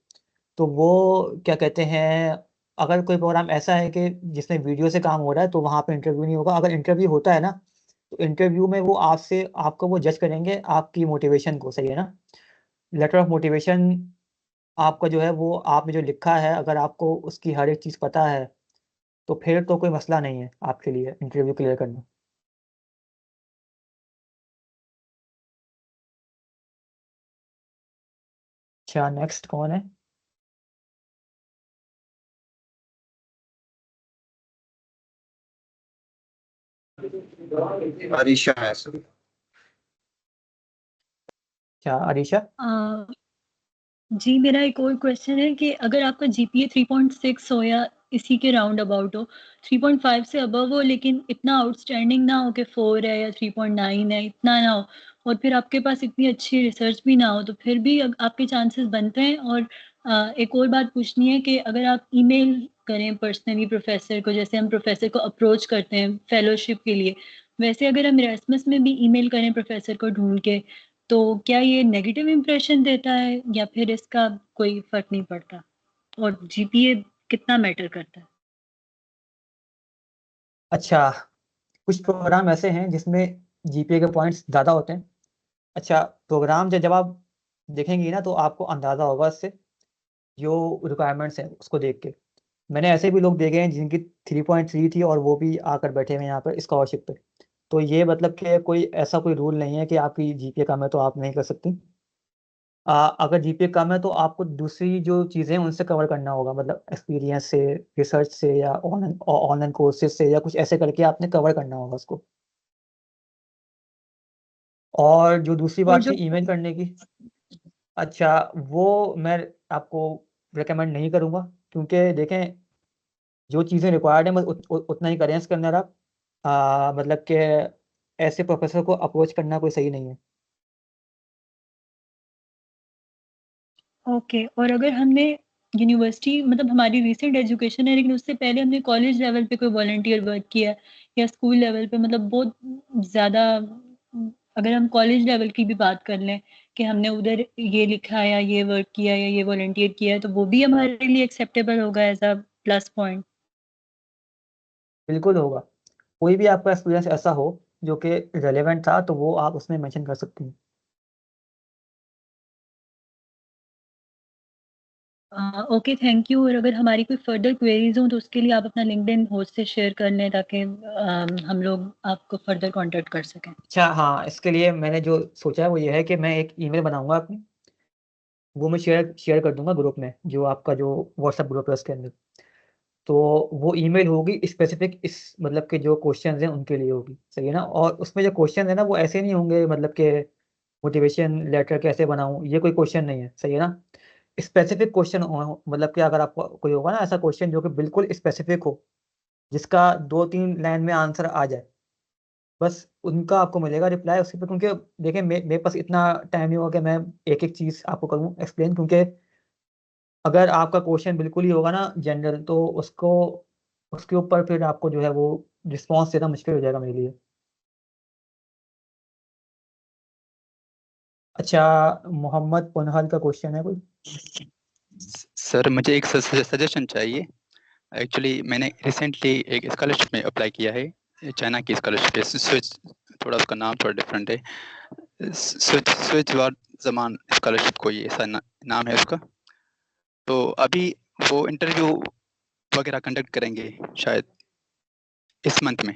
तो वो क्या कहते हैं, अगर कोई प्रोग्राम ऐसा है कि जिसमें वीडियो से काम हो रहा है तो वहाँ पे इंटरव्यू नहीं होगा। अगर इंटरव्यू होता है ना, तो इंटरव्यू में वो आपसे आपको वो जज करेंगे आपकी मोटिवेशन को, सही है ना। लेटर ऑफ मोटिवेशन आपका जो है वो आपने जो लिखा है, अगर आपको उसकी हर एक चीज़ पता है तो फिर तो कोई मसला नहीं है आपके लिए इंटरव्यू क्लियर करना। अच्छा, नेक्स्ट कौन है? अरीशा है सर। अच्छा, अरीशा। जी, मेरा एक और क्वेश्चन है कि अगर आपका जीपीए 3.6 हो या इसी के राउंड अबाउट हो, 3.5 से अबव हो लेकिन इतना आउटस्टैंडिंग ना हो कि 4 है या 3.9 है, इतना ना हो, और फिर आपके पास इतनी अच्छी रिसर्च भी ना हो, तो फिर भी आपके चांसेस बनते हैं। और एक और बात पूछनी है कि अगर आप ईमेल करें पर्सनली प्रोफेसर को, जैसे हम प्रोफेसर को अप्रोच करते हैं फेलोशिप के लिए, वैसे अगर हम एरास्मस में भी ईमेल करें प्रोफेसर को ढूँढ के, तो क्या ये नेगेटिव इम्प्रेशन देता है या फिर इसका कोई फर्क नहीं पड़ता? और जीपीए कितना मैटर करता है? अच्छा, कुछ प्रोग्राम ऐसे हैं जिसमें जीपीए के पॉइंट्स ज़्यादा होते हैं। अच्छा, प्रोग्राम जब आप देखेंगे ना तो आपको अंदाज़ा होगा इससे, जो रिक्वायरमेंट्स हैं उसको देख के। मैंने ऐसे भी लोग देखे हैं जिनकी 3.3 थी और वो भी आकर बैठे हुए हैं यहाँ पर स्कॉलरशिप पे। तो ये मतलब कि कोई ऐसा कोई रूल नहीं है कि आपकी जीपीए कम है तो आप नहीं कर सकती। अगर जीपीए कम है तो आपको दूसरी जो चीज़ें हैं उनसे कवर करना होगा, मतलब एक्सपीरियंस से, रिसर्च से, या ऑनलाइन ऑनलाइन कोर्सेज से, या कुछ ऐसे करके आपने कवर करना होगा उसको। और जो दूसरी और बात जो थी ईमेल करने की, अच्छा वो मैं आपको रिकमेंड नहीं करूँगा, क्योंकि देखें जो चीज़ें रिक्वायर्ड है बस उतना ही करें इसके अंदर आप। मतलब कि ऐसे प्रोफेसर को अप्रोच करना कोई सही नहीं है। ओके, और अगर हमने यूनिवर्सिटी मतलब हमारी रिसेंट एजुकेशन है लेकिन उससे पहले हमने कॉलेज लेवल पे कोई वॉलंटियर वर्क किया है या स्कूल लेवल पे, मतलब बहुत ज़्यादा, अगर हम कॉलेज लेवल की भी बात कर लें कि हमने उधर ये लिखा है या ये वर्क किया या ये वॉलंटियर किया है, तो वो भी हमारे लिए एक्सेप्टेबल होगा एज अ प्लस पॉइंट? बिल्कुल होगा। कोई भी आपका एक्सपीरियंस ऐसा हो जो कि रेलेवेंट था तो वो आप उसमें मेंशन कर सकती हैं। Okay, thank you. और अगर हमारी कोई फर्दर क्वेरीज हों तो उसके लिए आप अपना लिंक्डइन होस्ट से शेयर कर लें ताकि हम लोग आपको फर्दर कांटेक्ट कर सकें। अच्छा हाँ, इसके लिए मैंने जो सोचा है वो ये है कि मैं एक ईमेल बनाऊंगा अपनी, वो मैं शेयर कर दूंगा ग्रुप में, जो आपका जो व्हाट्सएप ग्रुप है उसके अंदर। तो वो ईमेल होगी स्पेसिफिक इस मतलब के जो क्वेश्चन हैं उनके लिए होगी, सही है ना। और उसमें जो क्वेश्चन है ना वो ऐसे नहीं होंगे मतलब कि मोटिवेशन लेटर कैसे बनाऊं, ये कोई क्वेश्चन नहीं है, सही है ना। स्पेसिफिक क्वेश्चन मतलब कि अगर आपको कोई होगा ना ऐसा क्वेश्चन जो कि बिल्कुल स्पेसिफिक हो, जिसका 2-3 लाइन में आंसर आ जाए, बस उनका आपको मिलेगा रिप्लाई उसी पे। क्योंकि देखिए मेरे पास इतना टाइम नहीं होगा कि मैं एक एक चीज़ आपको करूँ एक्सप्लेन, क्योंकि अगर आपका क्वेश्चन बिल्कुल ही होगा ना जनरल, तो उसको उसके ऊपर फिर आपको जो है वो रिस्पॉन्स देना मुश्किल हो जाएगा मेरे लिए। अच्छा, मोहम्मद पुनहल का क्वेश्चन है कोई? सर मुझे एक सजेशन चाहिए। एक्चुअली मैंने रिसेंटली एक स्कॉलरशिप में अप्लाई किया है, चाइना की स्कॉलरशिप है, स्विच, थोड़ा उसका नाम थोड़ा डिफरेंट है, स्विच वार जमान स्कॉलरशिप, कोई ऐसा नाम है उसका। तो अभी वो इंटरव्यू वगैरह कंडक्ट करेंगे शायद इस मंथ में।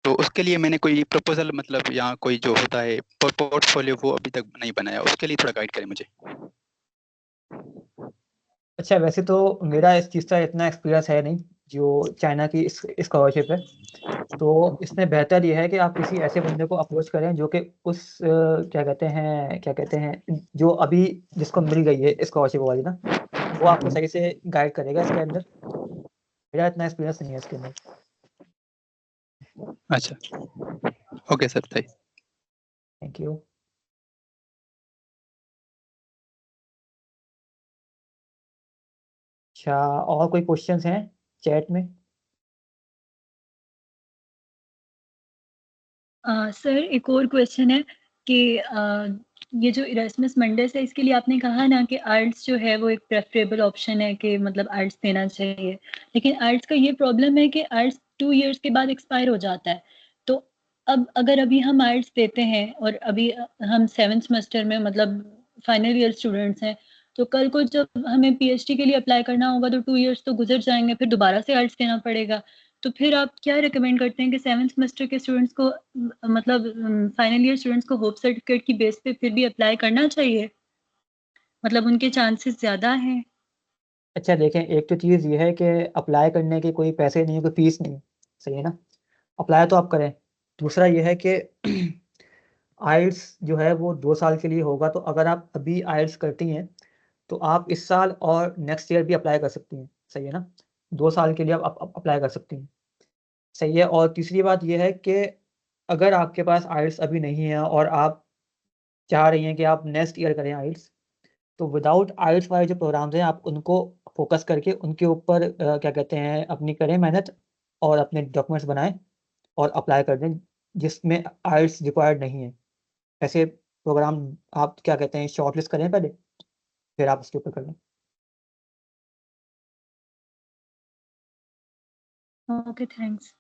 तो उसके लिए मैंने कोई प्रपोजल मतलब या कोई जो होता है पोर्टफोलियो वो अभी तक नहीं बनाया, उसके लिए थोड़ा गाइड करें मुझे। अच्छा, वैसे तो मेरा इस चीज़ का इतना एक्सपीरियंस है नहीं जो चाइना की स्कॉलरशिप है। तो इसमें बेहतर ये है कि आप किसी ऐसे बंदे को अप्रोच करें जो कि उस क्या कहते हैं जो अभी जिसको मिल गई है स्कॉलरशिप वाली ना, वो आपको सही से गाइड करेगा इसके अंदर। मेरा इतना एक्सपीरियंस नहीं है इसके अंदर। अच्छा, ओके सर, थैंक यू। अच्छा, और कोई क्वेश्चंस हैं चैट में? सर एक और क्वेश्चन है कि ये जो इरास्मस मंडेस है इसके लिए आपने कहा ना कि आर्ट्स जो है वो एक प्रेफरेबल ऑप्शन है कि मतलब आर्ट्स देना चाहिए, लेकिन आर्ट्स का ये प्रॉब्लम है कि आर्ट्स 2 इयर्स के बाद एक्सपायर हो जाता है। तो अब अगर अभी हम आर्ट्स देते हैं और अभी हम 7th सेमेस्टर में मतलब फाइनल ईयर स्टूडेंट्स हैं, तो कल को जब हमें पीएचडी के लिए अप्लाई करना होगा तो 2 इयर्स तो गुजर जाएंगे, फिर दोबारा से आर्ट्स देना पड़ेगा। तो फिर आप क्या रिकमेंड करते हैं कि 7th सेमेस्टर के स्टूडेंट्स को मतलब फाइनल ईयर स्टूडेंट्स को होप सर्टिफिकेट की बेस पे फिर भी अप्लाई करना चाहिए, मतलब उनके चांसेस ज़्यादा हैं? अच्छा देखें, एक तो चीज़ ये है कि अप्लाई करने के कोई पैसे नहीं है, कोई फीस नहीं है, सही है ना। अप्लाई तो आप करें। दूसरा ये है कि आइल्स जो है वो 2 साल के लिए होगा, तो अगर आप अभी आइल्स करती हैं तो आप इस साल और नेक्स्ट ईयर भी अप्लाई कर सकती हैं, सही है ना। 2 साल के लिए आप अप्लाई कर सकती हैं, सही है। और तीसरी बात ये है कि अगर आपके पास आइल्स अभी नहीं है और आप चाह रही हैं कि आप नेक्स्ट ईयर करें आइल्स, तो विदाउट आइल्स वाले जो प्रोग्राम्स हैं आप उनको फोकस करके उनके ऊपर अपनी करें मेहनत, और अपने डॉक्यूमेंट्स बनाएं और अप्लाई कर दें जिसमें आइल्स रिक्वायर्ड नहीं है। ऐसे प्रोग्राम आप शॉर्टलिस्ट करें पहले, फिर आप उसके ऊपर कर लें। Okay, thanks.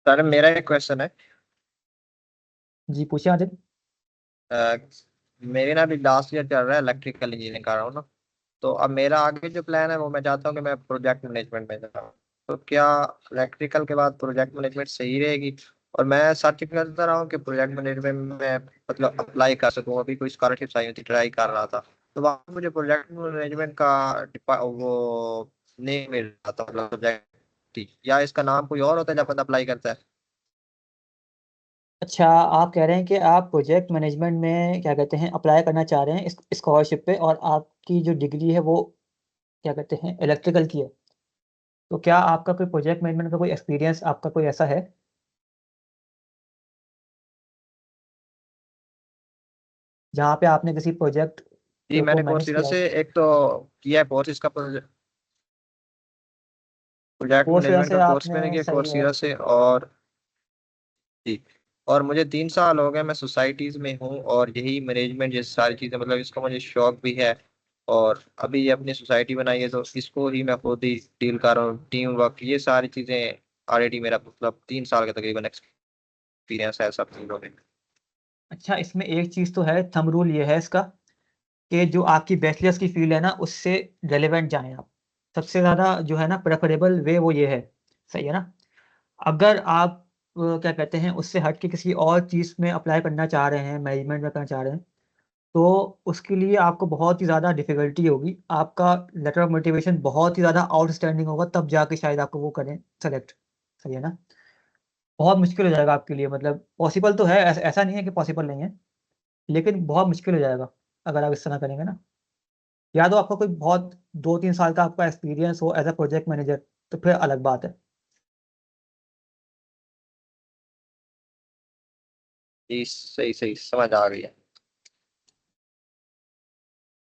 सर मेरा एक क्वेश्चन है। जी पूछे आदित्य। अ, मेरे ना अभी लास्ट ईयर चल रहा है, इलेक्ट्रिकल इंजीनियरिंग कर रहा हूँ ना। तो अब मेरा आगे जो प्लान है वो मैं चाहता हूँ कि मैं प्रोजेक्ट मैनेजमेंट में जाऊँ। तो क्या इलेक्ट्रिकल के बाद प्रोजेक्ट मैनेजमेंट सही रहेगी? और मैं सर्च करता रहा हूँ कि प्रोजेक्ट मैनेजमेंट में मतलब अप्लाई कर सकूँ, अभी कोई स्कॉलरशिप आई थी, ट्राई कर रहा था। तो वहाँ मुझे प्रोजेक्ट मैनेजमेंट का वो नहीं मिल रहा था, मतलब प्रोजेक्ट, या इसका नाम कोई और होता है जब बंदा अप्लाई करता है? अच्छा, आप कह रहे हैं कि आप प्रोजेक्ट मैनेजमेंट में अप्लाई करना चाह रहे हैं इस स्कॉलरशिप पे, और आपकी जो डिग्री है वो इलेक्ट्रिकल की है। तो क्या आपका कोई प्रोजेक्ट मैनेजमेंट का कोई एक्सपीरियंस आपका कोई ऐसा है जहाँ पे आपने किसी प्रोजेक्ट जी को मैंने मैनेज कोर्सेरा किया हो? से एक तो किया है कोर्स, इसका प्रोजेक्ट कोर्सेरा मैनेजमेंट से का कोर्स आपने, मैंने किया सही है। कोर्सेरा से। और जी, और मुझे 3 साल हो गए, मैं सोसाइटीज में हूँ और यही मैनेजमेंट ये सारी चीजें, मतलब इसका मुझे शौक भी है। और अभी ये अपनी सोसाइटी बनाई है तो इसको ही मैं खुद ही डील कर रहा हूँ, टीम वर्क, ये सारी चीजें ऑलरेडी मेरा मतलब 3 साल का तकरीबन एक्सपीरियंस है सब चीजों में। अच्छा, इसमें एक चीज़ तो है, थंब रूल ये है इसका कि जो आपकी बैचलर्स की फील्ड है ना, उससे रेलेवेंट जाएँ आप। सबसे ज़्यादा जो है ना प्रेफ़रेबल वे वो ये है, सही है ना? अगर आप क्या कहते हैं, उससे हट के किसी और चीज़ में अप्लाई करना चाह रहे हैं, मैनेजमेंट में करना चाह रहे हैं, तो उसके लिए आपको बहुत ही ज़्यादा डिफ़िकल्टी होगी। आपका लेटर ऑफ मोटिवेशन बहुत ही ज़्यादा आउटस्टैंडिंग होगा, तब जाके शायद आपको वो करें सेलेक्ट, सही है ना? बहुत मुश्किल हो जाएगा आपके लिए, मतलब पॉसिबल तो है, ऐसा नहीं है कि पॉसिबल नहीं है, लेकिन बहुत मुश्किल हो जाएगा, अगर आप इस तरह करेंगे ना। या तो आपका कोई बहुत 2-3 साल का आपका एक्सपीरियंस हो एज़ अ प्रोजेक्ट मैनेजर, तो फिर अलग बात है। जी, सही सही समझ आ गई है।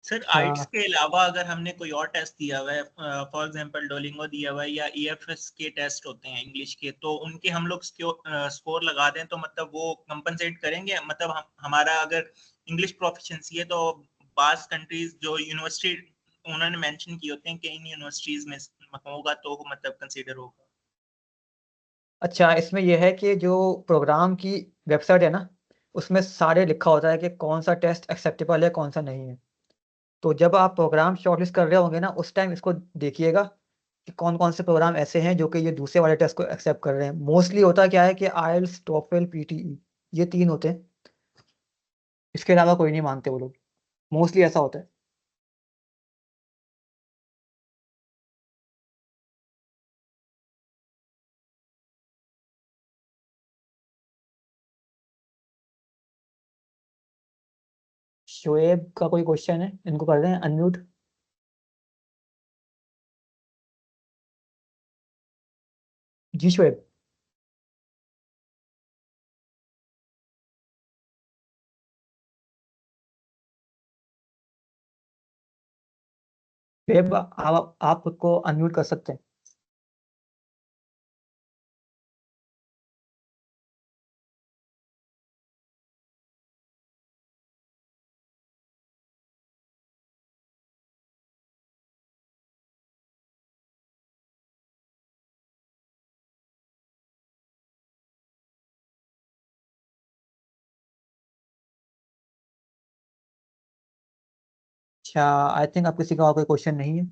सर अच्छा, आइट्स के अलावा अगर हमने कोई और टेस्ट दिया हुआ है, फॉर एग्जांपल डोलिंगो दिया हुआ है या ईएफएस के टेस्ट होते हैं इंग्लिश के, तो उनके हम लोग स्कोर लगा दें तो मतलब वो कंपनसेट करेंगे, मतलब हमारा अगर इंग्लिश प्रोफिशिएंसी है तो बास कंट्रीज जो यूनिवर्सिटी उन्होंने मेंशन की होते हैं कि इन यूनिवर्सिटीज में होगा तो मतलब कंसीडर होगा। अच्छा, इसमें ये है कि जो प्रोग्राम की वेबसाइट है ना, उसमें सारे लिखा होता है कि कौन-सा टेस्ट एक्सेप्टेबल है, कौन-सा नहीं है। तो जब आप प्रोग्राम शॉर्टलिस्ट कर रहे होंगे ना, उस टाइम इसको देखिएगा कि कौन-कौन से प्रोग्राम ऐसे हैं जो कि ये दूसरे वाले टेस्ट को एक्सेप्ट कर रहे हैं। मोस्टली होता क्या है कि आईएलटीएस, टोफल, पीटीई, ये 3 होते हैं। इसके अलावा कोई नहीं मानते वो लोग। मोस्टली ऐसा होता है। शोएब का कोई क्वेश्चन है? इनको कर दें अनम्यूट। जी शोएब। शोएब, आप खुद को अनम्यूट कर सकते हैं। अच्छा, आई थिंक अब किसी का और कोई क्वेश्चन नहीं है।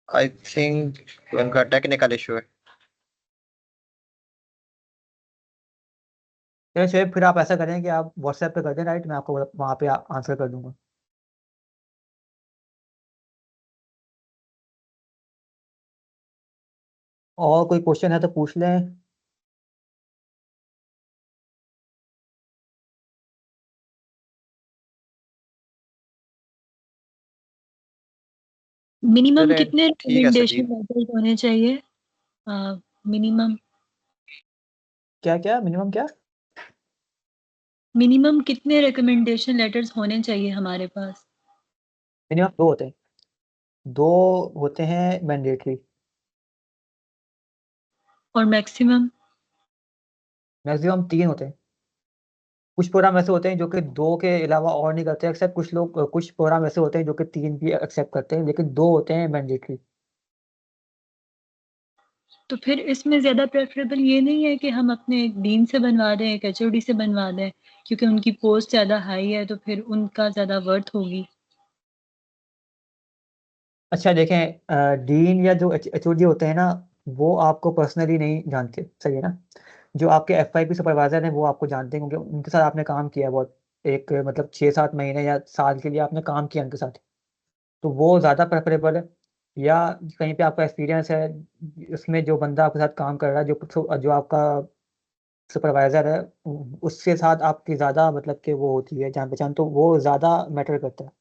आई थिंक उनका टेक्निकल इशू है। चलिए शोएब, फिर आप ऐसा करें कि आप व्हाट्सएप पे कर दें, राइट? मैं आपको वहाँ पे आंसर कर दूँगा। और कोई क्वेश्चन है तो पूछ लें। मिनिमम चलिए कितने ठीक है रिकमेंडेशन सदीप। लेटर्स होने चाहिए? मिनिमम क्या-क्या? मिनिमम क्या? मिनिमम कितने रिकमेंडेशन लेटर्स होने चाहिए हमारे पास? मिनिमम 2 होते हैं। 2 होते हैं मैंडेटरी। और मैक्सिमम? मैक्सिमम 3 होते हैं। कुछ प्रोग्राम ऐसे होते हैं जो कि 2 के अलावा और नहीं करते एक्सेप्ट, कुछ लोग कुछ प्रोग्राम ऐसे होते हैं जो कि 3 भी एक्सेप्ट करते हैं, लेकिन 2 होते हैं मैंडेटरी। तो फिर इसमें ज़्यादा प्रेफरेबल ये नहीं है कि हम अपने एक डीन से बनवा दें, एक एचओडी से बनवा दें, क्योंकि उनकी पोस्ट ज़्यादा हाई है तो फिर उनका ज़्यादा वर्थ होगी। अच्छा देखें, डीन या जो एचओडी होते हैं ना, वो आपको पर्सनली नहीं जानते, सही है ना? जो आपके एफवाईपी सुपरवाइज़र हैं वो आपको जानते हैं, क्योंकि उनके साथ आपने काम किया है बहुत, एक मतलब 6-7 महीने या साल के लिए आपने काम किया उनके साथ। तो वो ज़्यादा प्रेफ़रेबल है। या कहीं पे आपका एक्सपीरियंस है, उसमें जो बंदा आपके साथ काम कर रहा है, जो आपका सुपरवाइज़र है, उसके साथ आपकी ज़्यादा मतलब कि वो होती है जान-पहचान, तो वो ज़्यादा मैटर करता है।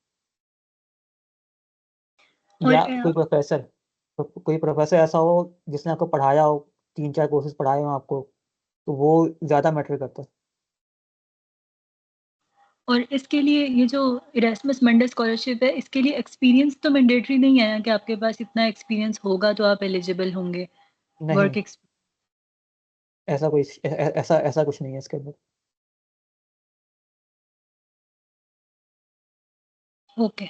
और या कोई प्रोफ़ेसर ऐसा हो जिसने आपको पढ़ाया हो, 3-4 कोर्सेज़ पढ़ाए हों आपको, तो वो ज़्यादा मैटर करता है। और इसके लिए ये जो इरेस्मस मंडे स्कॉलरशिप है, इसके लिए एक्सपीरियंस तो मैंडेटरी नहीं है ना कि आपके पास इतना एक्सपीरियंस होगा तो आप एलिजिबल होंगे? नहीं, वर्क एक्स ऐसा कोई ऐसा कुछ नहीं है इसके अंदर। ओके।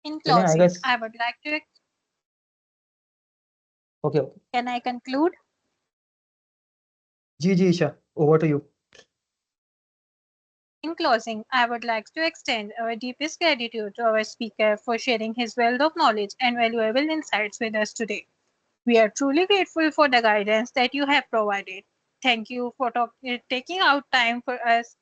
In चलें, I closing, guess. I would like to. Okay. Can I conclude? जी Isha, over to you. In closing, I would like to extend our deepest gratitude to our speaker for sharing his wealth of knowledge and valuable insights with us today. We are truly grateful for the guidance that you have provided. Thank you for taking out time for us.